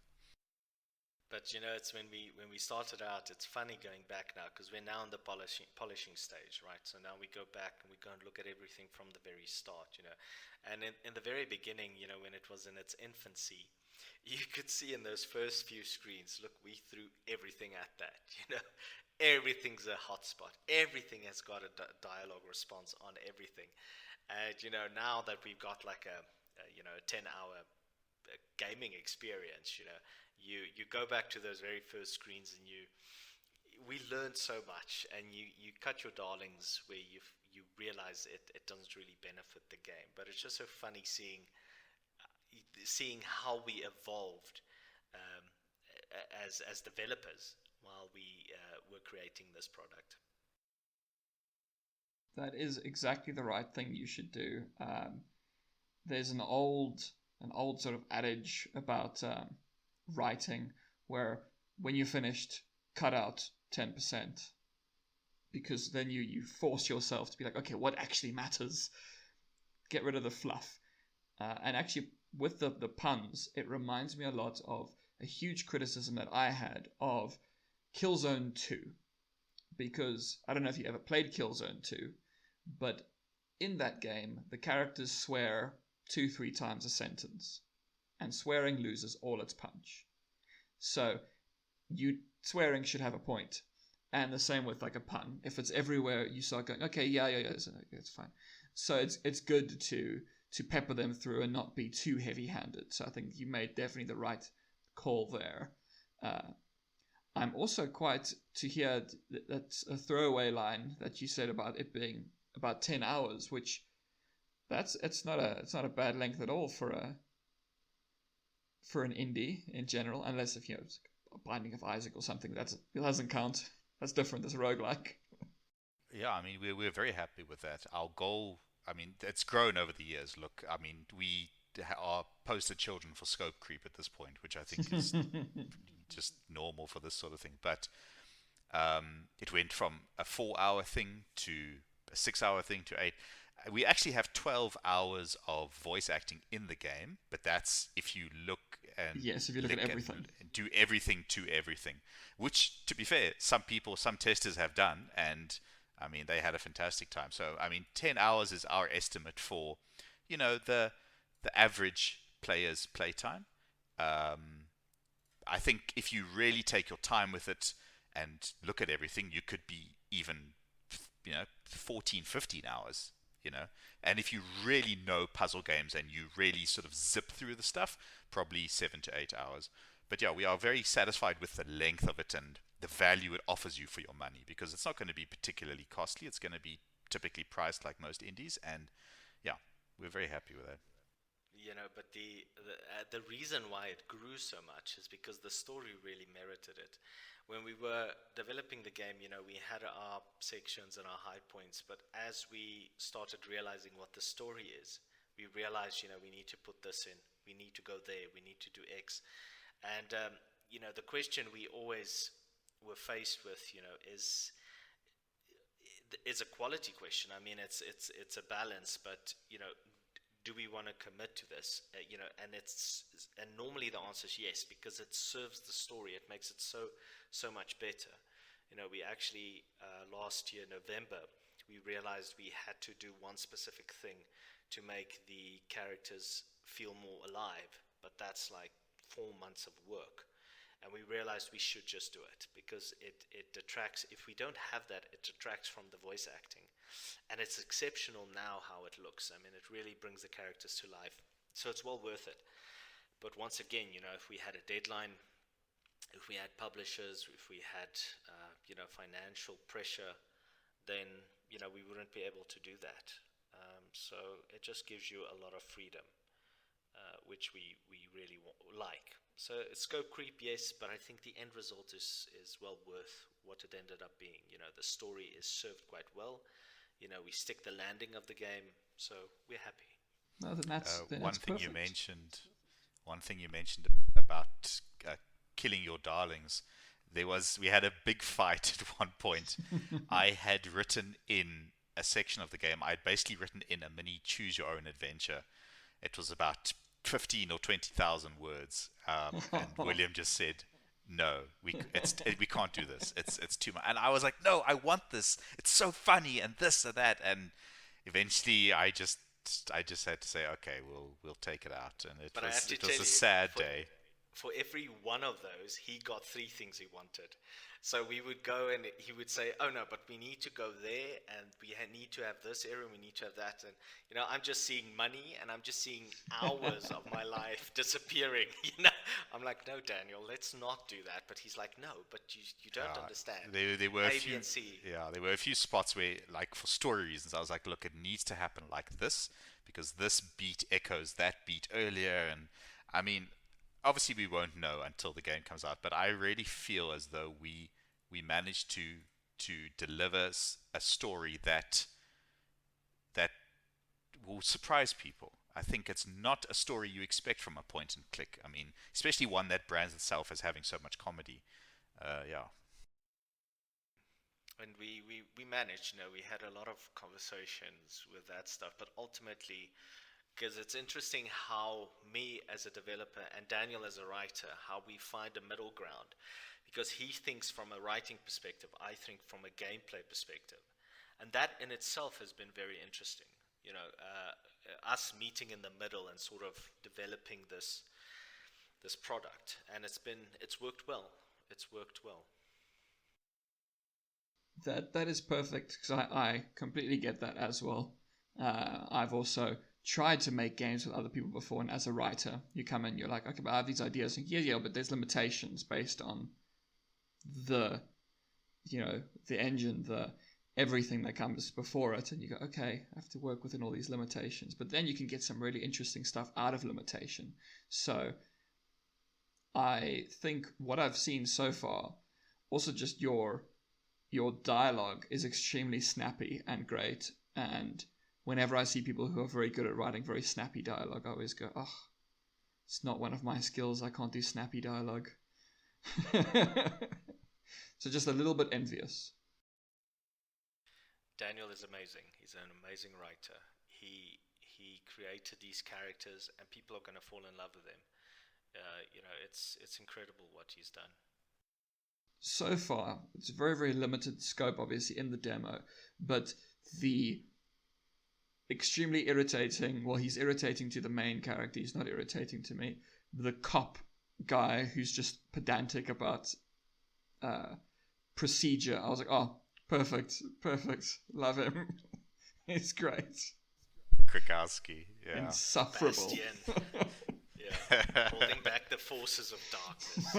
But it's when we started out, it's funny going back now, because we're now in the polishing stage, right? So now we go back and we go and look at everything from the very start, And in the very beginning, when it was in its infancy, you could see in those first few screens, look, we threw everything at that, Everything's a hotspot. Everything has got a dialogue response on everything. And, now that we've got like a 10-hour gaming experience, you go back to those very first screens and we learned so much, and you cut your darlings where you realize it doesn't really benefit the game. But it's just so funny seeing how we evolved as developers while we were creating this product. That is exactly the right thing you should do. There's an old sort of adage about writing where when you're finished, cut out 10%, because then you force yourself to be like, okay, what actually matters? Get rid of the fluff. And actually, with the puns, it reminds me a lot of a huge criticism that I had of Killzone 2, because I don't know if you ever played Killzone 2, but in that game, the characters swear 2-3 times a sentence, and swearing loses all its punch. So, swearing should have a point. And the same with like a pun. If it's everywhere, you start going, okay, yeah, it's fine. So it's good to pepper them through and not be too heavy-handed. So I think you made definitely the right call there. I'm also quite to hear that's a throwaway line that you said about it being about 10 hours, which it's not a bad length at all for an indie in general, unless if it's Binding of Isaac or something it doesn't count. That's different. It's a roguelike. Yeah, I mean, we're very happy with that. Our goal, I mean, it's grown over the years. Look, I mean, we are poster children for scope creep at this point, which I think is just normal for this sort of thing. But it went from a 4-hour thing to a 6-hour thing to 8. We actually have 12 hours of voice acting in the game, but that's if you look and yes, if you look at everything, do everything to everything, which, to be fair, some testers have done, and I mean, they had a fantastic time. So, I mean, 10 hours is our estimate for, the average player's playtime. I think if you really take your time with it and look at everything, you could be even, 14, 15 hours. And if you really know puzzle games and you really sort of zip through the stuff, probably 7 to 8 hours. But yeah, we are very satisfied with the length of it and the value it offers you for your money, because it's not going to be particularly costly. It's going to be typically priced like most indies, and yeah, we're very happy with that. But the reason why it grew so much is because the story really merited it. When we were developing the game, we had our sections and our high points, but as we started realizing what the story is, we realized, we need to put this in, we need to go there, we need to do X. And, the question we always were faced with, is a quality question. I mean, it's a balance, but, do we want to commit to this? And normally the answer is yes, because it serves the story. It makes it so much better. We actually last year November, we realized we had to do one specific thing to make the characters feel more alive, but that's like 4 months of work. And we realized we should just do it, because it detracts. If we don't have that, it detracts from the voice acting. And it's exceptional now how it looks. I mean, it really brings the characters to life. So it's well worth it. But once again, if we had a deadline, if we had publishers, if we had, financial pressure, then, we wouldn't be able to do that. So it just gives you a lot of freedom, which we really like. So it's scope creep, yes, but I think the end result is well worth what it ended up being. The story is served quite well. We stick the landing of the game, so we're happy. No, then that's one thing perfect. you mentioned about killing your darlings. We had a big fight at one point. I had written in a section of the game, I'd basically written in a mini choose your own adventure. It was about 15 or 20,000 words, and William just said, "No, we can't do this. It's too much." And I was like, "No, I want this. It's so funny and this and that." And eventually, I just had to say, "Okay, we'll take it out." And it was a sad day. For every one of those, he got 3 things he wanted. So we would go and he would say, "Oh no, but we need to go there, and we need to have this area, and we need to have that." And I'm just seeing money, and I'm just seeing hours of my life disappearing. I'm like, "No, Daniel, let's not do that." But he's like, "No, but you don't understand." There were A, B, and C. there were a few spots where, like, for story reasons, I was like, "Look, it needs to happen like this, because this beat echoes that beat earlier." And I mean, obviously we won't know until the game comes out, but I really feel as though we managed to deliver a story that will surprise people. I think it's not a story you expect from a point and click. I mean, especially one that brands itself as having so much comedy. Yeah. And we managed, we had a lot of conversations with that stuff, but ultimately, Because it's interesting how me as a developer and Daniel as a writer, how we find a middle ground. Because he thinks from a writing perspective, I think from a gameplay perspective. And that in itself has been very interesting. Us meeting in the middle and sort of developing this product. And it's worked well. It's worked well. That is perfect, because I completely get that as well. I've also tried to make games with other people before, and as a writer, you come in, you're like, okay, but I have these ideas, and yeah, but there's limitations based on the engine, the everything that comes before it, and you go, okay, I have to work within all these limitations. But then you can get some really interesting stuff out of limitation. So I think what I've seen so far, also just your dialogue is extremely snappy and great. And whenever I see people who are very good at writing very snappy dialogue, I always go, oh, it's not one of my skills. I can't do snappy dialogue. So just a little bit envious. Daniel is amazing. He's an amazing writer. He created these characters, and people are going to fall in love with him. It's incredible what he's done. So far, it's a very, very limited scope, obviously, in the demo, but the extremely irritating, well, he's irritating to the main character, he's not irritating to me, the cop guy who's just pedantic about procedure. I was like, oh, perfect, love him. He's great. Krakowski, yeah. Insufferable. Bastian. Yeah, holding back the forces of darkness.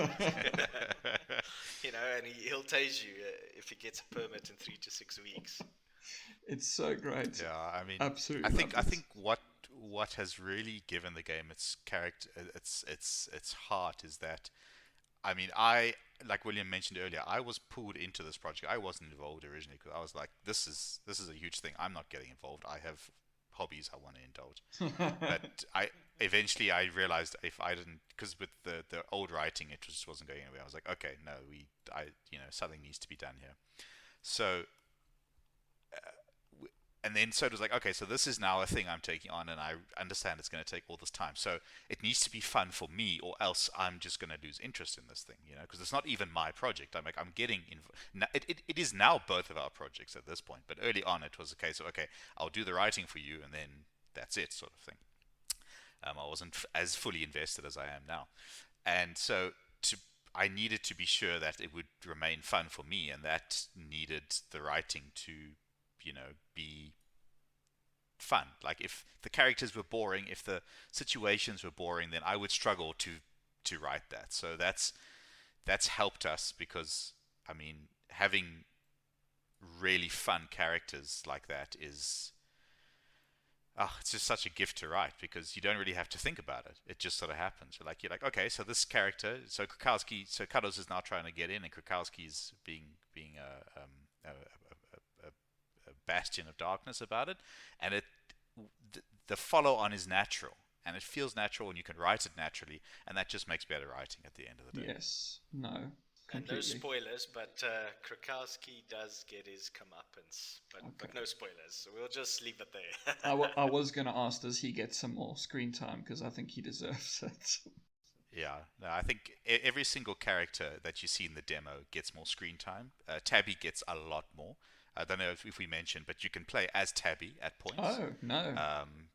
And he'll tase you if he gets a permit in 3 to 6 weeks. It's so great. Yeah, I mean, absolutely. I think what has really given the game its character, its heart, is that, I mean, like William mentioned earlier, I was pulled into this project. I wasn't involved originally because I was like, this is a huge thing. I'm not getting involved. I have hobbies I want to indulge. But eventually I realized if I didn't, because with the old writing, it just wasn't going anywhere. I was like, okay, no, something needs to be done here. So, and then so it was like, okay, so this is now a thing I'm taking on, and I understand it's going to take all this time. So it needs to be fun for me, or else I'm just going to lose interest in this thing, because it's not even my project. I'm getting it is now both of our projects at this point, but early on it was a case of, okay, I'll do the writing for you, and then that's it, sort of thing. I wasn't as fully invested as I am now, and so I needed to be sure that it would remain fun for me, and that needed the writing to be fun. Like, if the characters were boring, if the situations were boring, then I would struggle to write that. So that's helped us, because, I mean, having really fun characters like that is, it's just such a gift to write, because you don't really have to think about it. It just sort of happens. You're like, okay, so this character, so Cuddles is now trying to get in, and Krakowski's being a bastion of darkness about it, and the follow on is natural, and it feels natural, and you can write it naturally, and that just makes better writing at the end of the day. Yes, no, completely. And no spoilers, but Krakowski does get his comeuppance, but no spoilers, so we'll just leave it there. I was going to ask, does he get some more screen time, because I think he deserves it. Yeah, no, I think every single character that you see in the demo gets more screen time. Tabby gets a lot more. I don't know if we mentioned, but you can play as Tabby at points. Oh, no.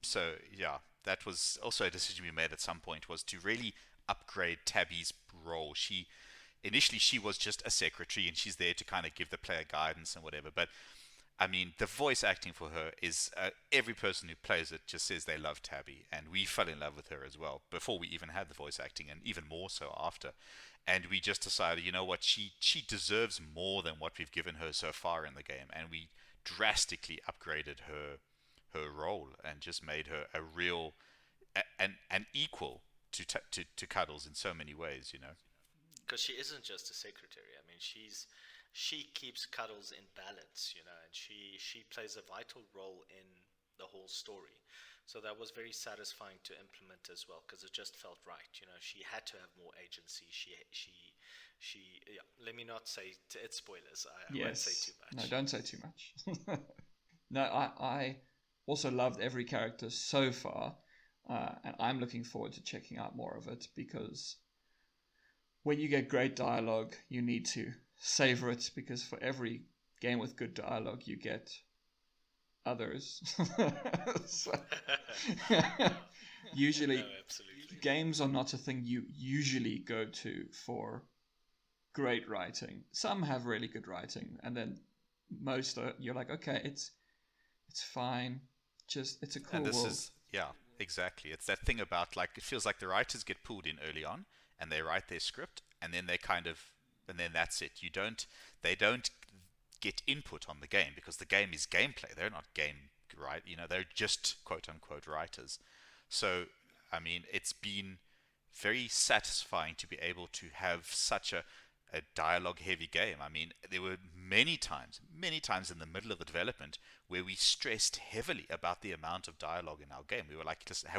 So, yeah, that was also a decision we made at some point, was to really upgrade Tabby's role. Initially, she was just a secretary, and she's there to kind of give the player guidance and whatever. But, I mean, the voice acting for her is, every person who plays it just says they love Tabby. And we fell in love with her as well, before we even had the voice acting, and even more so after. And we just decided, you know what, she deserves more than what we've given her so far in the game. And we drastically upgraded her role, and just made her a real, an equal to Cuddles in so many ways, Because she isn't just a secretary. I mean, she keeps Cuddles in balance, and she plays a vital role in the whole story. So that was very satisfying to implement as well, because it just felt right. She had to have more agency. She yeah. Let me not say it's spoilers. I won't say too much. No, don't say too much. No, I also loved every character so far. and I'm looking forward to checking out more of it, because when you get great dialogue, you need to savor it, because for every game with good dialogue, you get others. So, usually, No, absolutely. games are not a thing you usually go to for great writing. Some have really good writing, and then most are, you're like, okay, it's fine. Just, it's a cool And this world. is, yeah, exactly. It's that thing about, like, it feels like the writers get pulled in early on and they write their script, and then they kind of, and then that's it. They don't get input on the game, because the game is gameplay. They're not game, right? They're just quote unquote writers. So, I mean, it's been very satisfying to be able to have such a dialogue heavy game. I mean, there were many times in the middle of the development where we stressed heavily about the amount of dialogue in our game. We were like, listen,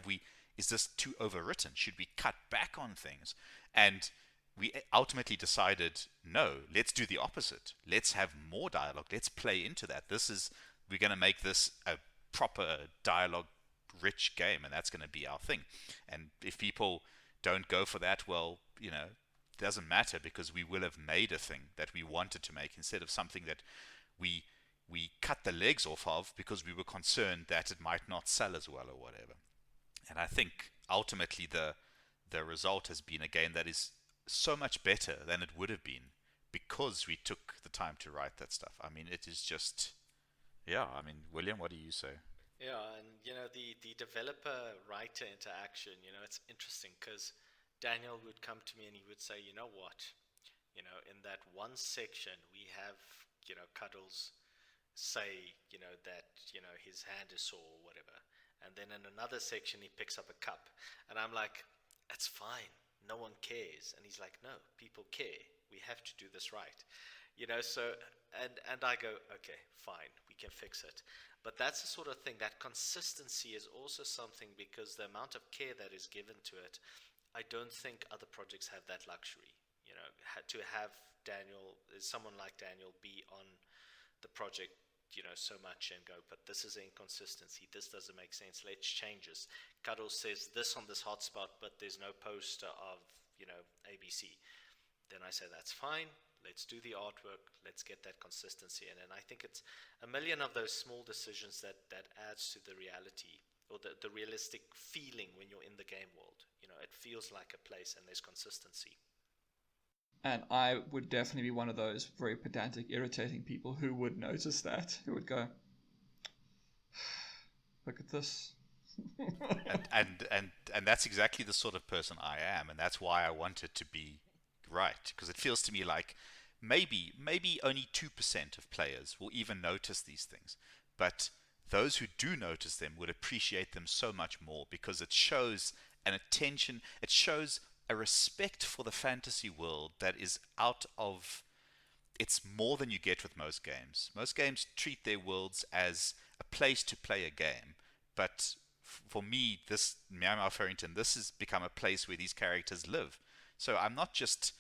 is this too overwritten? Should we cut back on things? And we ultimately decided, no, let's do the opposite. Let's have more dialogue. Let's play into that. We're going to make this a proper dialogue rich game, and that's going to be our thing. And if people don't go for that, well, it doesn't matter, because we will have made a thing that we wanted to make, instead of something that we cut the legs off of because we were concerned that it might not sell as well or whatever. And I think ultimately the result has been a game that is so much better than it would have been, because we took the time to write that stuff. I mean, it is just, yeah. I mean, William, what do you say? Yeah, and the developer writer interaction, it's interesting, because Daniel would come to me and he would say, you know what, in that one section we have, Cuddles say, that, his hand is sore or whatever. And then in another section he picks up a cup. And I'm like, that's fine. No one cares. And he's like, no, people care. We have to do this right. So, and I go, okay, fine, we can fix it. But that's the sort of thing, that consistency is also something, because the amount of care that is given to it, I don't think other projects have that luxury. To have someone like Daniel be on the project, so much, and go, but this is inconsistency. This doesn't make sense. Let's change this. Cuddles says this on this hotspot, but there's no poster of, ABC. Then I say, that's fine. Let's do the artwork. Let's get that consistency in. And I think it's a million of those small decisions that adds to the reality, or the realistic feeling when you're in the game world. It feels like a place, and there's consistency. And I would definitely be one of those very pedantic, irritating people who would notice that, who would go, look at this. and that's exactly the sort of person I am, and that's why I want it to be right, because it feels to me like maybe only 2% of players will even notice these things, but those who do notice them would appreciate them so much more, because it shows an attention, it shows a respect for the fantasy world that is out of, it's more than you get with most games. Most games treat their worlds as a place to play a game, but for me, this Meow Meow Farrington, this has become a place where these characters live. So I'm not just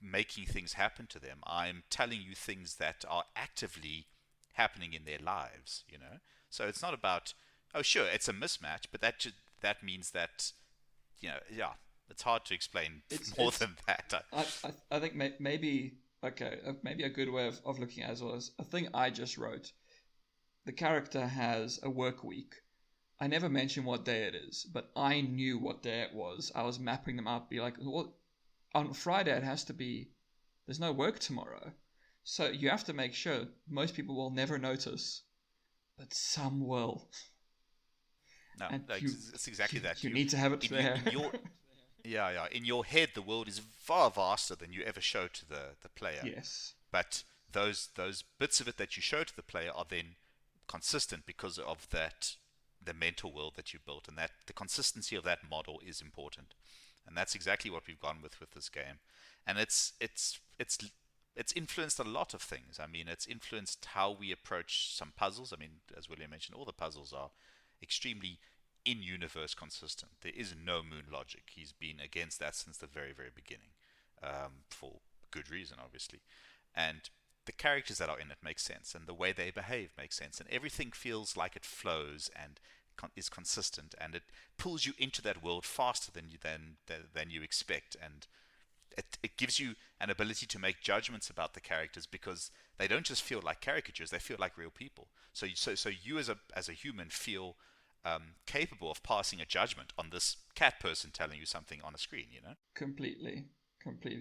making things happen to them, I'm telling you things that are actively happening in their lives, So it's not about, oh sure, it's a mismatch, but that means that, yeah, it's hard to explain more than that. I think maybe a good way of looking at it as well as a thing I just wrote. The character has a work week. I never mention what day it is, but I knew what day it was. I was mapping them out, be like, well, on Friday it has to be, there's no work tomorrow. So you have to make sure most people will never notice, but some will. No, it's exactly that. You need to have it there. In your head, the world is far vaster than you ever show to the player. Yes. But those bits of it that you show to the player are then consistent because of the mental world that you built, and that the consistency of that model is important. And that's exactly what we've gone with this game. And it's influenced a lot of things. I mean, it's influenced how we approach some puzzles. I mean, as William mentioned, all the puzzles are extremely in-universe consistent. There is no moon logic. He's been against that since the very, very beginning, for good reason, obviously. And the characters that are in it make sense, and the way they behave makes sense, and everything feels like it flows and is consistent, and it pulls you into that world faster than you expect, and it gives you an ability to make judgments about the characters, because they don't just feel like caricatures; they feel like real people. So you as a human feel capable of passing a judgment on this cat person telling you something on a screen. Completely.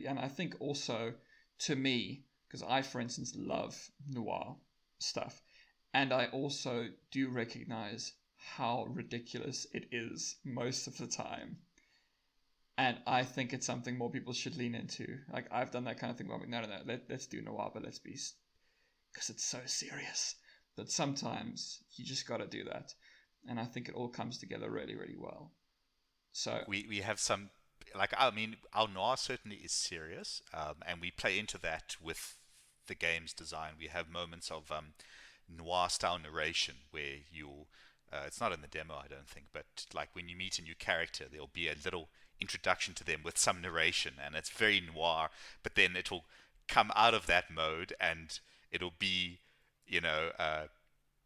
And I think also, to me, because I, for instance, love noir stuff, and I also do recognize how ridiculous it is most of the time. And I think it's something more people should lean into. Like, I've done that kind of thing where I'm like, no, let's do noir, but let's be... because it's so serious that sometimes you just got to do that. And I think it all comes together really, really well. So we have some... Like, I mean, our noir certainly is serious, and we play into that with the game's design. We have moments of noir-style narration where you'll... it's not in the demo, I don't think, but like when you meet a new character, there'll be a little introduction to them with some narration, and it's very noir, but then it'll come out of that mode, and it'll be,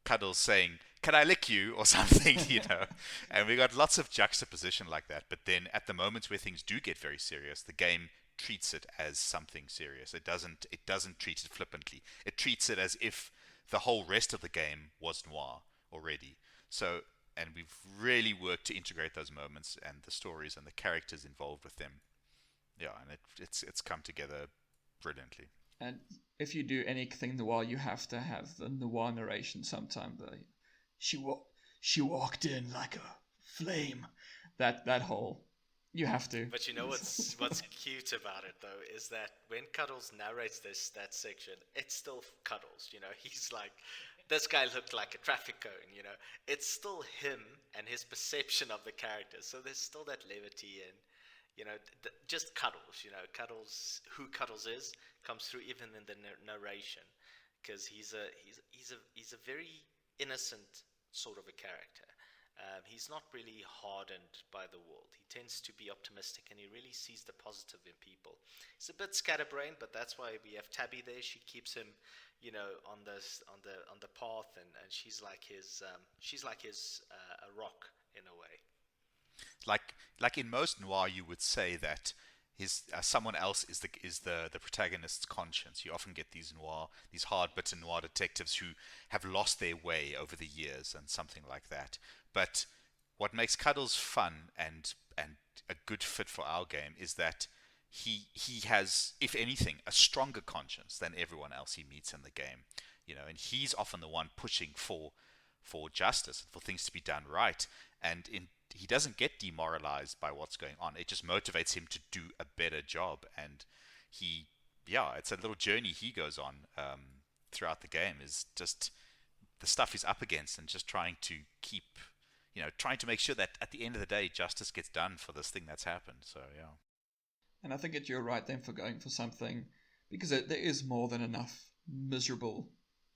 Cuddles saying, "Can I lick you?" or something, and we got lots of juxtaposition like that. But then at the moments where things do get very serious, the game treats it as something serious. It doesn't treat it flippantly. It treats it as if the whole rest of the game was noir already. So, and we've really worked to integrate those moments and the stories and the characters involved with them. Yeah, and it's come together brilliantly. And if you do anything noir, you have to have the noir narration sometime. She walked in like a flame. That whole, you have to. But what's cute about it though is that when Cuddles narrates that section, it's still Cuddles. He's like, this guy looked like a traffic cone. It's still him and his perception of the character. So there's still that levity and. Just Cuddles, Cuddles, who Cuddles is, comes through even in the narration, because he's a very innocent sort of a character. He's not really hardened by the world. He tends to be optimistic, and he really sees the positive in people. He's a bit scatterbrained, but that's why we have Tabby there. She keeps him, on the path, and she's like his a rock in a way. Like in most noir, you would say that someone else is the protagonist's conscience. You often get these hard-bitten noir detectives who have lost their way over the years and something like that. But what makes Cuddles fun and a good fit for our game is that he has, if anything, a stronger conscience than everyone else he meets in the game. And he's often the one pushing for justice, for things to be done right, and he doesn't get demoralized by what's going on. It just motivates him to do a better job, and it's a little journey he goes on throughout the game, is just the stuff he's up against, and just trying to make sure that at the end of the day, justice gets done for this thing that's happened. So, yeah. And I think that you're right then for going for something, because there is more than enough miserable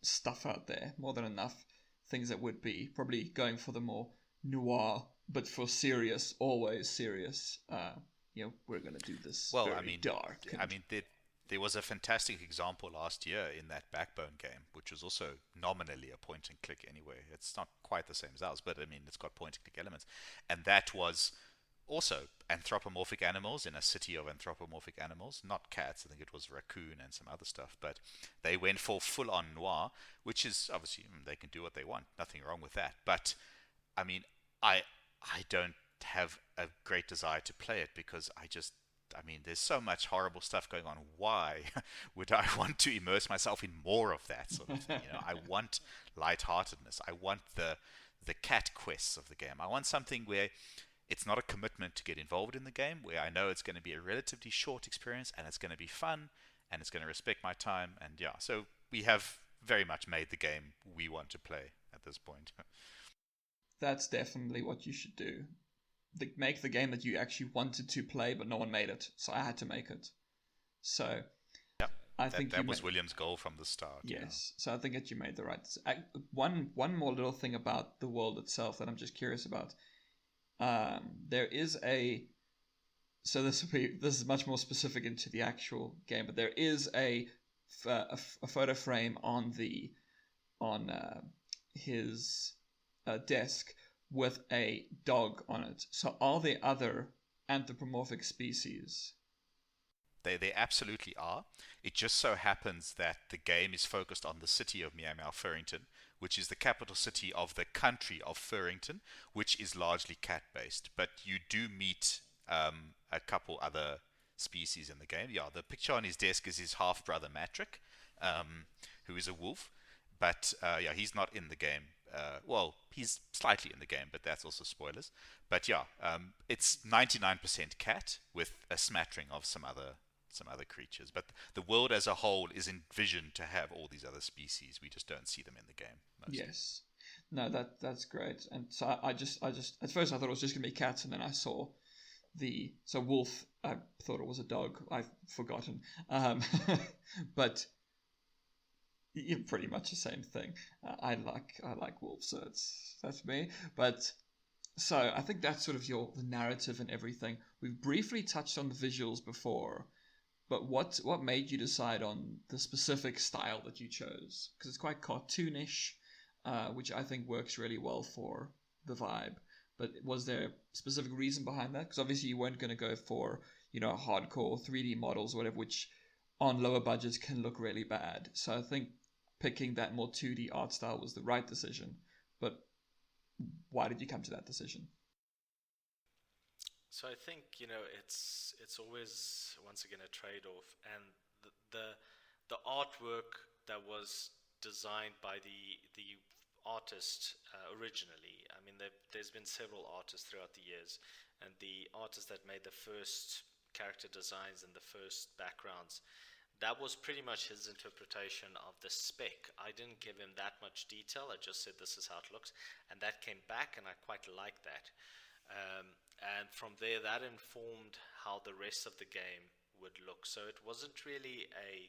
stuff out there, more than enough things that would be probably going for the more noir, but for serious, always serious. We're going to do this dark. There was a fantastic example last year in that Backbone game, which was also nominally a point and click anyway. It's not quite the same as ours, but it's got point and click elements. And that was also anthropomorphic animals in a city of anthropomorphic animals, not cats. I think it was raccoon and some other stuff, but they went for full-on noir, which is obviously, they can do what they want. Nothing wrong with that. But, I don't have a great desire to play it, because there's so much horrible stuff going on. Why would I want to immerse myself in more of that sort of thing? I want lightheartedness. I want the cat quests of the game. I want something where it's not a commitment to get involved in the game, where I know it's going to be a relatively short experience, and it's going to be fun, and it's going to respect my time. And so we have very much made the game we want to play at this point. That's definitely what you should do. Make the game that you actually wanted to play, but no one made it, so I had to make it. So, yep, I think that was William's goal from the start. Yes, so I think that you made the right. One more little thing about the world itself that I'm just curious about. There is so this is much more specific into the actual game, but there is a photo frame on his desk with a dog on it. So are there other anthropomorphic species? They absolutely are. It just so happens that the game is focused on the city of Meow Meow Furrington, which is the capital city of the country of Furrington, which is largely cat-based. But you do meet a couple other species in the game. Yeah, the picture on his desk is his half-brother Matrick, who is a wolf. But yeah, he's not in the game. Well, he's slightly in the game, but that's also spoilers. But yeah, it's 99% cat with a smattering of some other creatures. But the world as a whole is envisioned to have all these other species. We just don't see them in the game. Mostly. Yes. No, that's great. And so I just at first I thought it was just gonna be cats, and then I saw so wolf. I thought it was a dog. I've forgotten. But you're pretty much the same thing. I like wolves, so that's me. But so I think that's sort of the narrative and everything. We've briefly touched on the visuals before, but what made you decide on the specific style that you chose? Because it's quite cartoonish, which I think works really well for the vibe. But was there a specific reason behind that? Because obviously you weren't going to go for hardcore 3D models, or whatever, which on lower budgets can look really bad. So I think picking that more 2D art style was the right decision. But why did you come to that decision? So I think it's always once again a trade-off, and the artwork that was designed by the artist originally. I mean, there's been several artists throughout the years, and the artist that made the first character designs and the first backgrounds, that was pretty much his interpretation of the spec. I didn't give him that much detail. I just said this is how it looks, and that came back, and I quite liked that. And from there, that informed how the rest of the game would look. So it wasn't really a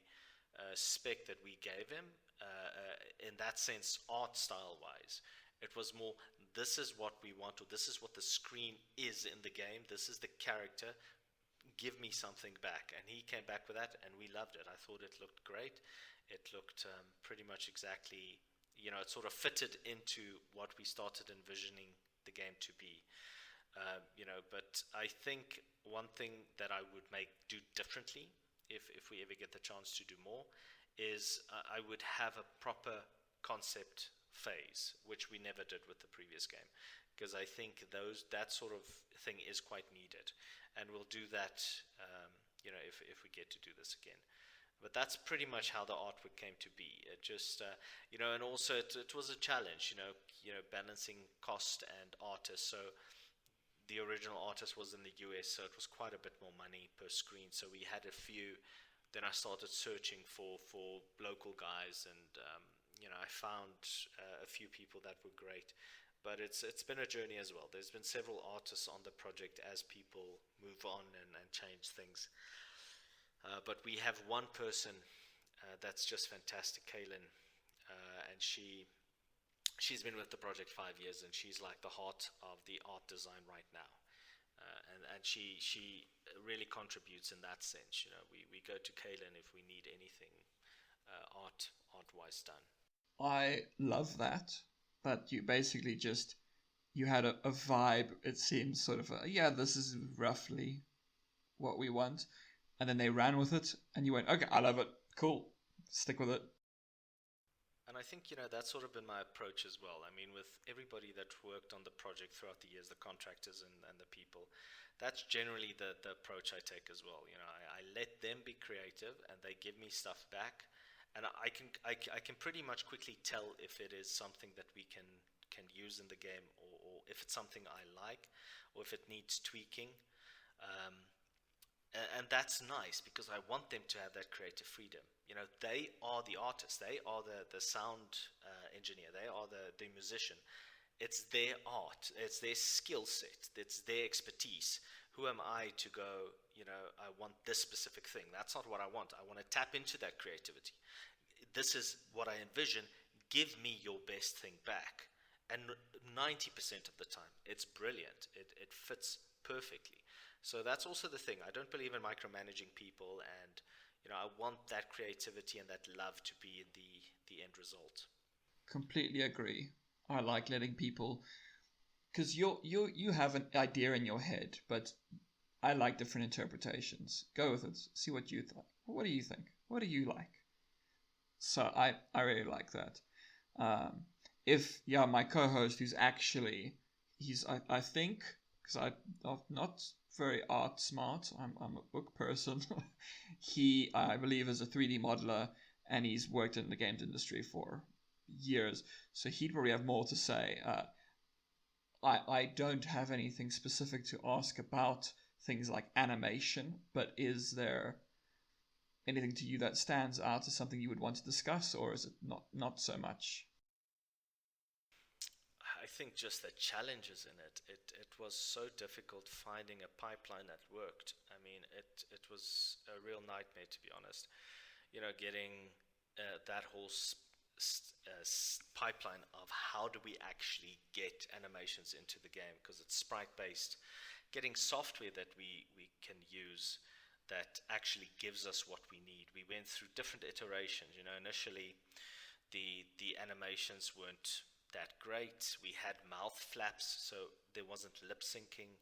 spec that we gave him in that sense, art style wise. It was more, this is what we want, or this is what the screen is in the game. This is the character. Give me something back. And he came back with that, and we loved it. I thought it looked great. It looked pretty much exactly, it sort of fitted into what we started envisioning the game to be. But I think one thing that I would do differently, if we ever get the chance to do more, is I would have a proper concept phase, which we never did with the previous game, because I think that sort of thing is quite needed, and we'll do that if we get to do this again. But that's pretty much how the artwork came to be. It just and also it was a challenge, balancing cost and artist. So the original artist was in the US, so it was quite a bit more money per screen. So we had a few. Then I started searching for local guys, and I found a few people that were great. But it's been a journey as well. There's been several artists on the project as people move on and change things. But we have one person that's just fantastic, Kaylin, and she's been with the project 5 years, and she's like the heart of the art design right now. And she really contributes in that sense. We go to Kaylin if we need anything art-wise done. I love that you basically you had a vibe. It seems sort of this is roughly what we want, and then they ran with it, and you went, okay, I love it, cool, stick with it. And I think, that's sort of been my approach as well. I mean, with everybody that worked on the project throughout the years, the contractors and the people, that's generally the approach I take as well. I let them be creative, and they give me stuff back, and I can pretty much quickly tell if it is something that we can use in the game, or if it's something I like, or if it needs tweaking. And that's nice, because I want them to have that creative freedom. They are the artist, they are the sound engineer, they are the musician. It's their art, it's their skill set, it's their expertise. Who am I to go, I want this specific thing? That's not what I want. I want to tap into that creativity. This is what I envision. Give me your best thing back. And 90% of the time, it's brilliant. It fits perfectly. So that's also the thing. I don't believe in micromanaging people, and I want that creativity and that love to be in the end result. Completely agree. I like letting people because you have an idea in your head, but I like different interpretations. Go with it. See what you think. What do you think? What do you like? So I really like that. If my co-host, who's actually I think, because I'm not very art smart. I'm a book person. He, I believe, is a 3D modeler, and he's worked in the games industry for years. So he'd probably have more to say. I don't have anything specific to ask about things like animation, but is there anything to you that stands out as something you would want to discuss, or is it not so much? I think just the challenges in it. It was so difficult finding a pipeline that worked. I mean, it was a real nightmare, to be honest. Getting that whole pipeline of how do we actually get animations into the game, because it's sprite based. Getting software that we can use that actually gives us what we need. We went through different iterations. Initially the animations weren't that great. We had mouth flaps, so there wasn't lip syncing.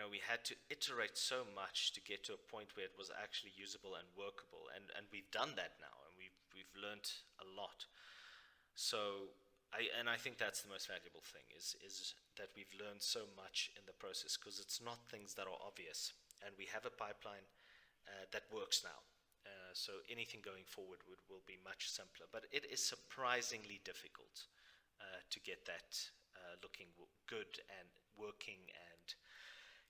We had to iterate so much to get to a point where it was actually usable and workable, and we've done that now, and we've learned a lot. So I think that's the most valuable thing is that we've learned so much in the process, because it's not things that are obvious, and we have a pipeline that works now. So anything going forward will be much simpler, but it is surprisingly difficult to get that looking good and working and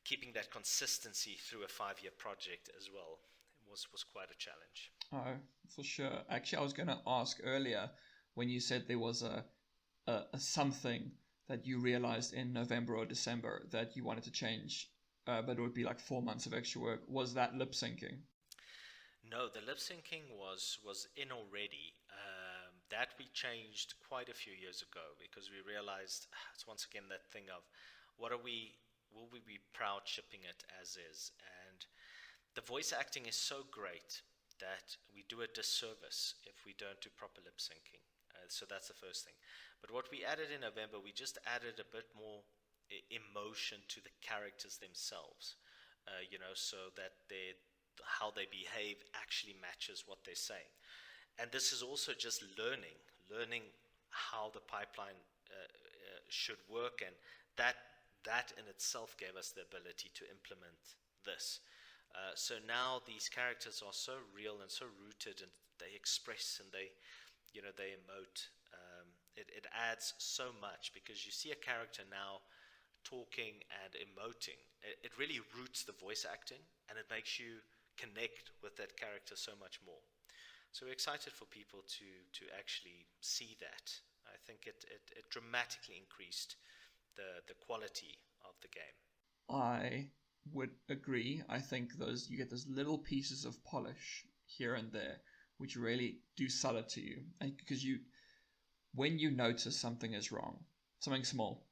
keeping that consistency through a 5-year project as well. It was quite a challenge. Oh, for sure. Actually, I was going to ask earlier when you said there was a something that you realized in November or December that you wanted to change, but it would be like 4 months of extra work. Was that lip syncing? No, the lip syncing was in already. That we changed quite a few years ago, because we realized it's once again that thing of will we be proud shipping it as is? And the voice acting is so great that we do a disservice if we don't do proper lip syncing. So that's the first thing. But what we added in November, we just added a bit more emotion to the characters themselves, so that how they behave actually matches what they're saying. And this is also just learning how the pipeline should work, and that in itself gave us the ability to implement this. So now these characters are so real and so rooted, and they express and they emote. It adds so much, because you see a character now talking and emoting. It really roots the voice acting, and it makes you connect with that character so much more. So we're excited for people to actually see that. I think it dramatically increased the quality of the game. I would agree. I think you get those little pieces of polish here and there which really do sell it to you. Because when you notice something is wrong, something small,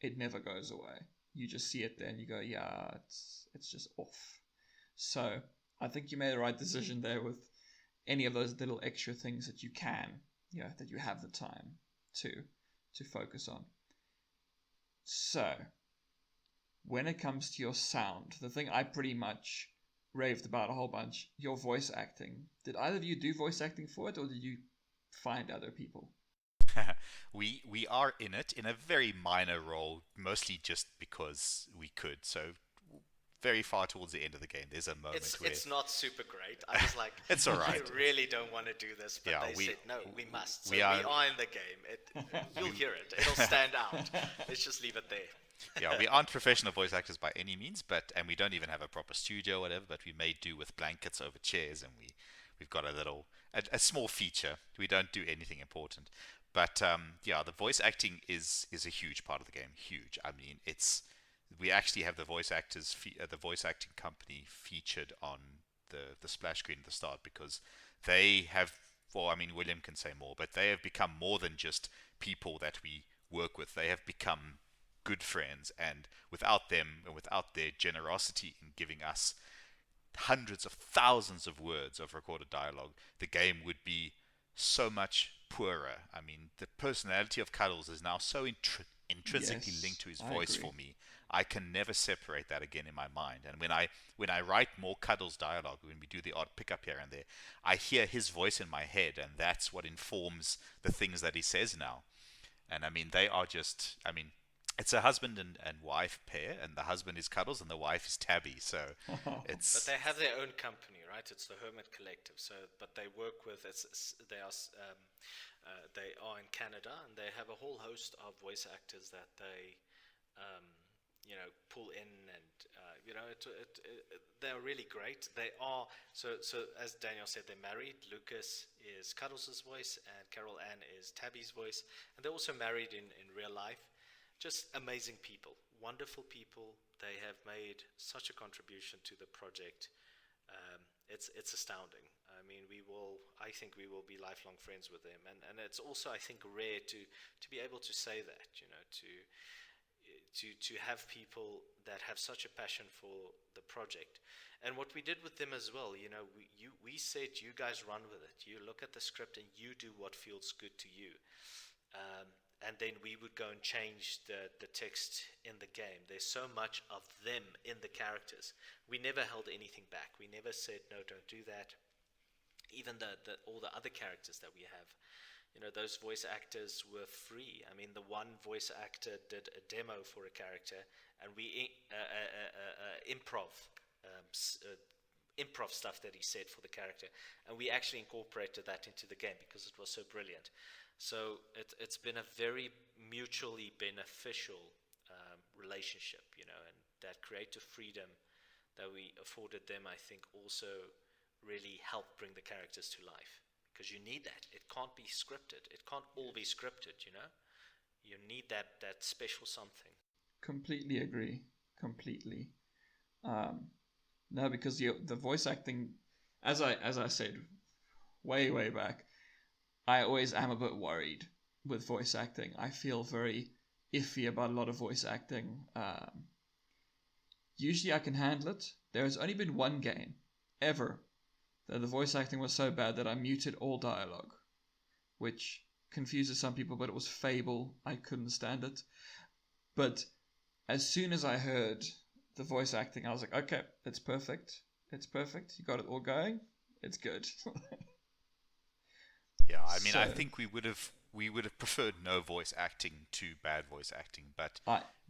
it never goes away. You just see it there and you go, yeah, it's just off. So I think you made the right decision there with any of those little extra things that you can, that you have the time to focus on. So when it comes to your sound, the thing I pretty much raved about a whole bunch, your voice acting. Did either of you do voice acting for it, or did you find other people? We are in it in a very minor role, mostly just because we could. So very far towards the end of the game, there's a moment where it's not super great. I was like, it's all right. I really don't want to do this, but they said no, we must. So we are in the game. You'll hear it. It'll stand out. Let's just leave it there. Yeah, we aren't professional voice actors by any means, and we don't even have a proper studio or whatever, but we may do with blankets over chairs, and we've got a small feature. We don't do anything important. But the voice acting is a huge part of the game. Huge. I mean, we actually have the voice actors, the voice acting company featured on the splash screen at the start, because they have. Well, I mean, William can say more, but they have become more than just people that we work with. They have become good friends, and without them and without their generosity in giving us hundreds of thousands of words of recorded dialogue, the game would be so much poorer. I mean, the personality of Cuddles is now so intrinsically Yes, linked to his I voice agree. for me. I can never separate that again in my mind. And when I write more Cuddles dialogue, when we do the odd pickup here and there, I hear his voice in my head, and that's what informs the things that he says now. And I mean, they are just, I mean, it's a husband and wife pair, and the husband is Cuddles and the wife is Tabby. So But it's, they have their own company, right? It's the Hermit Collective. So, but they work with they are in Canada, and they have a whole host of voice actors that they, um, pull in, and they're really great. They are so as Daniel said, they're married. Lucas is Cuddles' voice, and Carol Ann is Tabby's voice, and they're also married in real life. Just amazing people, wonderful people. They have made such a contribution to the project. It's astounding. I mean, I think we will be lifelong friends with them, and it's also, I think, rare to be able to say that, to have people that have such a passion for the project. And what we did with them as well, we said, you guys run with it. You look at the script and you do what feels good to you. And then we would go and change the text in the game. There's so much of them in the characters. We never held anything back. We never said, no, don't do that. Even all the other characters that we have, those voice actors were free. I mean, the one voice actor did a demo for a character, and we improv stuff that he said for the character, and we actually incorporated that into the game because it was so brilliant. So it's been a very mutually beneficial relationship, and that creative freedom that we afforded them, I think, also really helped bring the characters to life. Because you need that. It can't be scripted. It can't all be scripted, You need that special something. Completely agree. Completely. No, because the voice acting, as I said way back, I always am a bit worried with voice acting. I feel very iffy about a lot of voice acting. Usually I can handle it. There has only been one game ever that the voice acting was so bad that I muted all dialogue, which confuses some people, but it was Fable. I couldn't stand it. But as soon as I heard the voice acting, I was like, okay, it's perfect. It's perfect. You got it all going. It's good. yeah, I mean, I So, think we would have preferred no voice acting to bad voice acting, but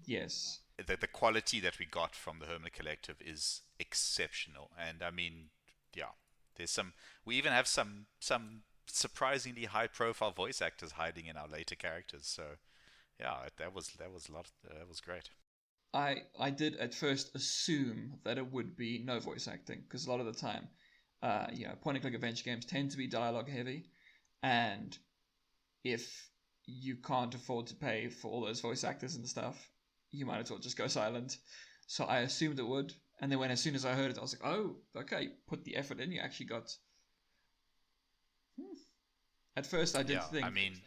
yes. the quality that we got from the Hermit Collective is exceptional. And I mean, yeah, we even have some surprisingly high profile voice actors hiding in our later characters. So yeah, that was a lot. That was great. I did at first assume that it would be no voice acting because a lot of the time, point and click adventure games tend to be dialogue heavy, and if you can't afford to pay for all those voice actors and stuff, you might as well just go silent. So I assumed it would, and then as soon as I heard it, I was like, oh, okay, put the effort in. You actually got. At first, I did Yeah, I think mean,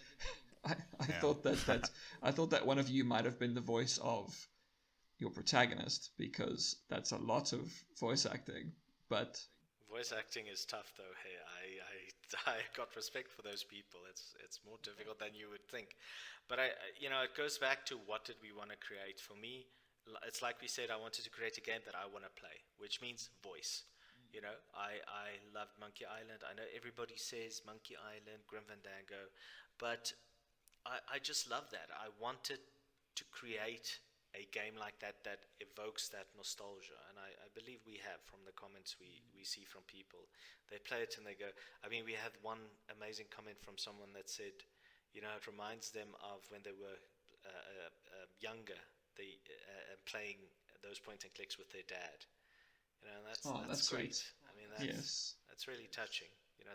I yeah. thought that one of you might have been the voice of your protagonist because that's a lot of voice acting. But Voice acting is tough, though. Hey, I got respect for those people. It's more difficult than you would think, but it goes back to what did we want to create. For me, it's like we said, I wanted to create a game that I want to play, which means voice. I loved Monkey Island. I know everybody says Monkey Island, Grim Fandango, but I just love that. I wanted to create a game like that that evokes that nostalgia, and I believe we have from the comments we see from people. They play it and they go. I mean, we had one amazing comment from someone that said, it reminds them of when they were younger, they playing those point and clicks with their dad. And oh, that's that's great. sweet. I mean, Yes, that's really touching.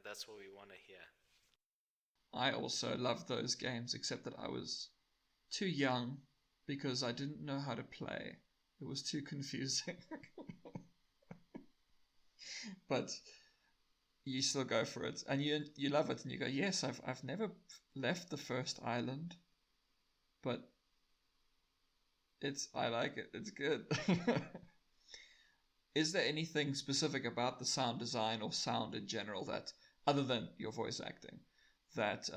That's what we want to hear. I also loved those games, except that I was too young because I didn't know how to play. It was too confusing. But you still go for it, and you love it, and you go, yes, I've never left the first island, but I like it. It's good. Is there anything specific about the sound design or sound in general that, other than your voice acting, that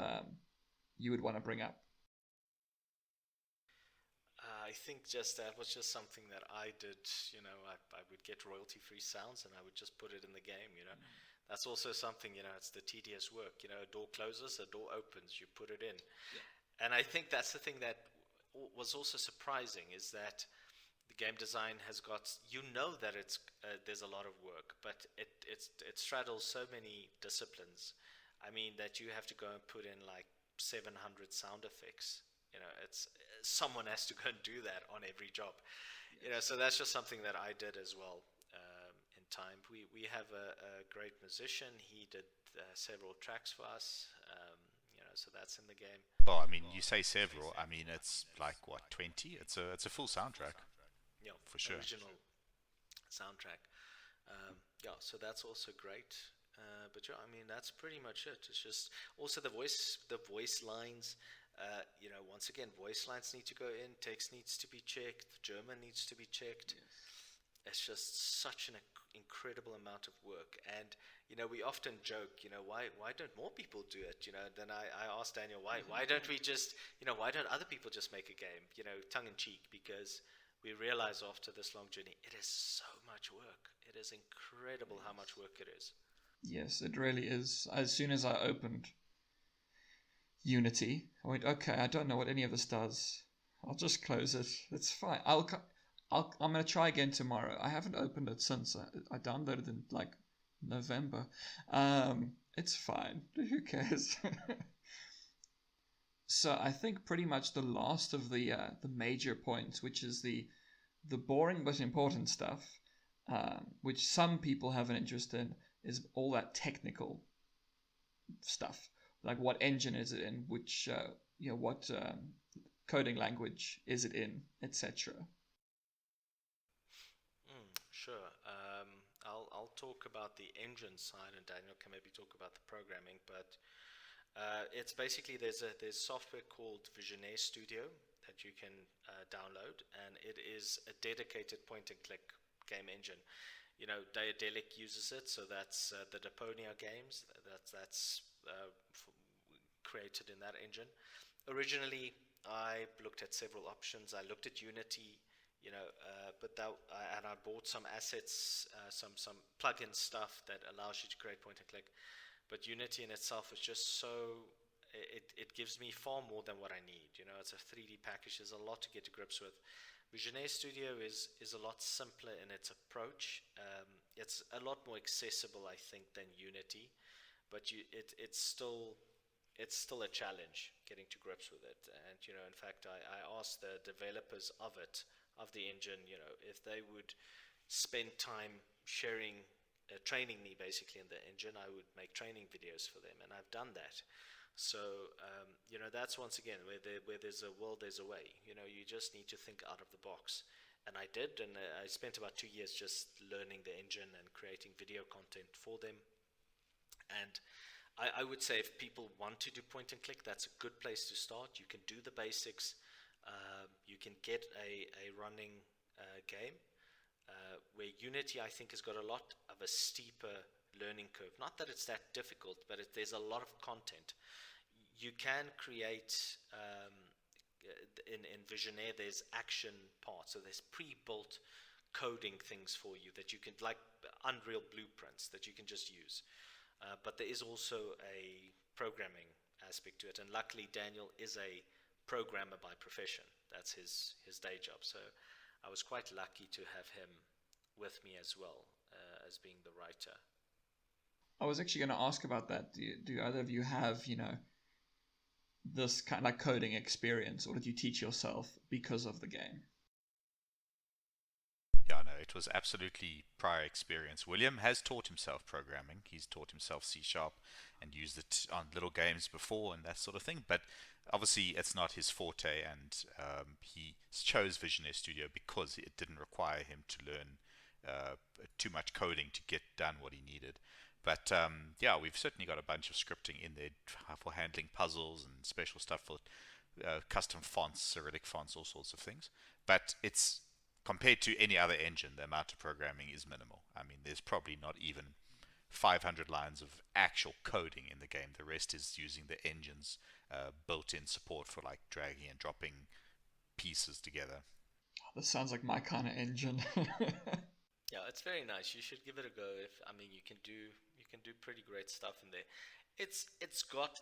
you would want to bring up? I think just that was just something that I did. I would get royalty-free sounds and I would just put it in the game. That's also something. It's the tedious work. A door closes, a door opens, you put it in. And I think that's the thing that was also surprising, is that the game design has got, that it's there's a lot of work, but it straddles so many disciplines. I mean, that you have to go and put in like 700 sound effects. It's someone has to go and do that on every job. So that's just something that I did as well. In time, we have a great musician. He did several tracks for us. So that's in the game. Well, I mean, you say several. I mean, it's like what, 20? It's a full soundtrack. Yeah, for sure. Original soundtrack. So that's also great. But yeah, I mean, that's pretty much it. It's just also the voice lines. Once again, voice lines need to go in, text needs to be checked, German needs to be checked. Yes. It's just such an incredible amount of work. And, we often joke, why don't more people do it? Then I asked Daniel, why don't we just, why don't other people just make a game, tongue in cheek, because we realize after this long journey, it is so much work. It is incredible how much work it is. Yes, it really is. As soon as I opened Unity, I went, okay, I don't know what any of this does. I'll just close it. It's fine. I'm going to try again tomorrow. I haven't opened it since. I downloaded it in like November. It's fine. Who cares? So I think pretty much the last of the major points, which is the boring but important stuff, which some people have an interest in, is all that technical stuff. Like what engine is it in, which what coding language is it in, etc. Sure. I'll talk about the engine side, and Daniel can maybe talk about the programming. But it's basically there's software called Silvermode Studio that you can download, and it is a dedicated point-and-click game engine. Daedalic uses it, so that's the Deponia games. That's created in that engine. Originally, I looked at several options. I looked at Unity, and I bought some assets, some plugin stuff that allows you to create point and click. But Unity in itself is just so, it gives me far more than what I need. It's a 3D package. There's a lot to get to grips with. Silvermode Studio is a lot simpler in its approach. It's a lot more accessible, I think, than Unity, but it's still a challenge getting to grips with it. And in fact, I asked the developers of the engine, if they would spend time sharing, training me basically in the engine. I would make training videos for them, and I've done that. So that's once again where there's a will, there's a way. You just need to think out of the box, and I did, and I spent about 2 years just learning the engine and creating video content for them. And I would say if people want to do point and click, that's a good place to start. You can do the basics. You can get a running game. Where Unity, I think, has got a lot of a steeper learning curve. Not that it's that difficult, but there's a lot of content. You can create, in Silvermode, there's action parts. So there's pre-built coding things for you that you can, like Unreal blueprints that you can just use. But there is also a programming aspect to it. And luckily, Daniel is a programmer by profession. That's his day job. So I was quite lucky to have him with me as well, as being the writer. I was actually going to ask about that. Do either of you have, this kind of like coding experience, or did you teach yourself because of the game? Yeah, no, it was absolutely prior experience. William has taught himself programming. He's taught himself C# and used it on little games before and that sort of thing. But obviously, it's not his forte, and he chose Silvermode Studio because it didn't require him to learn too much coding to get done what he needed. But yeah, we've certainly got a bunch of scripting in there for handling puzzles and special stuff for custom fonts, Cyrillic fonts, all sorts of things. But it's compared to any other engine, the amount of programming is minimal. I mean, there's probably not even 500 lines of actual coding in the game. The rest is using the engine's built-in support for like dragging and dropping pieces together. This sounds like my kind of engine. Yeah, it's very nice. You should give it a go. You can do pretty great stuff in there. It's got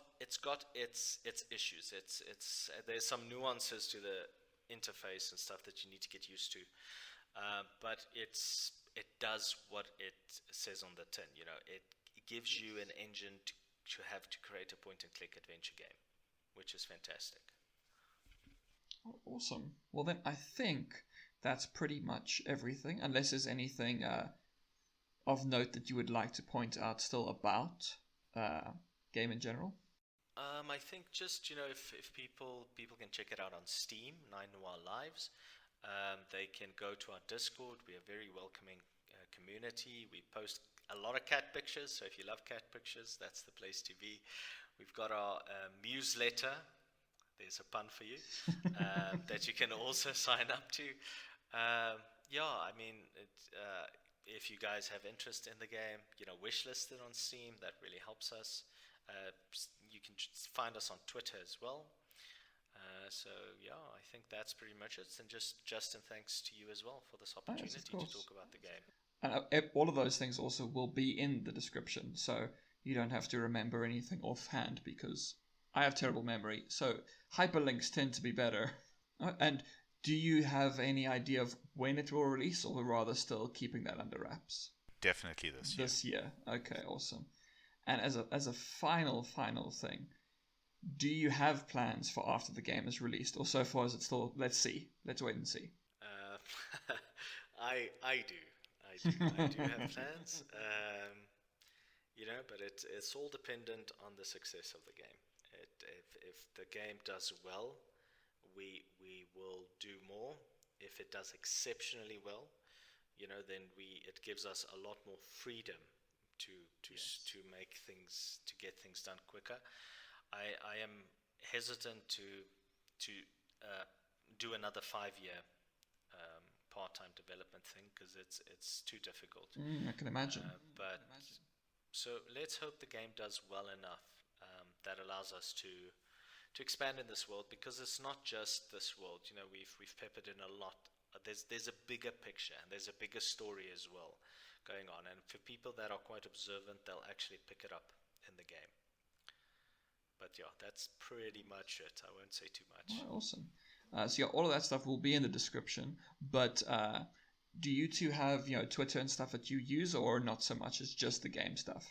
its issues. It's there's some nuances to the interface and stuff that you need to get used to. But it does what it says on the tin. It gives you an engine to have to create a point-and-click adventure game, which is fantastic. Awesome. Well, then I think that's pretty much everything, unless there's anything of note that you would like to point out still about game in general. I think just if people can check it out on Steam, Noir Lives. They can go to our Discord. We are a very welcoming community. We post a lot of cat pictures, so if you love cat pictures, that's the place to be. We've got our newsletter. There's a pun for you that you can also sign up to. If you guys have interest in the game, wishlist it on Steam. That really helps us. You can just find us on Twitter as well. I think that's pretty much it. And just Justin, thanks to you as well for this opportunity to talk about the game. And all of those things also will be in the description, so you don't have to remember anything offhand, because I have terrible memory, so hyperlinks tend to be better. And do you have any idea of when it will release, or rather still keeping that under wraps? Definitely this year. This year. Okay, awesome. And as a final thing, do you have plans for after the game is released, or so far is it still let's wait and see? I do have plans. But it's all dependent on the success of the game. If the game does well, we will do more. If it does exceptionally well, then it gives us a lot more freedom to make things, to get things done quicker. I am hesitant to do another 5-year part-time development thing, because it's too difficult. I can imagine. So let's hope the game does well enough that allows us to expand in this world, because it's not just this world. We've peppered in a lot. There's a bigger picture, and there's a bigger story as well going on. And for people that are quite observant, they'll actually pick it up in the game. But that's pretty much it. I won't say too much. Oh, awesome. All of that stuff will be in the description. But do you two have Twitter and stuff that you use, or not so much? It's just the game stuff.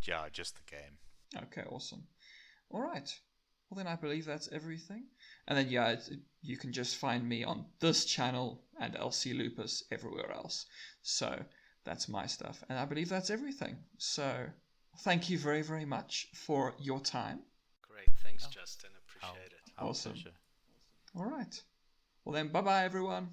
Yeah, just the game. Okay, awesome. All right. Well, then I believe that's everything. And then you can just find me on this channel and LC Lupus everywhere else. So that's my stuff, and I believe that's everything. So thank you very, very much for your time. Great. Thanks, Justin. Appreciate it. Awesome. All right. Well then, bye-bye, everyone.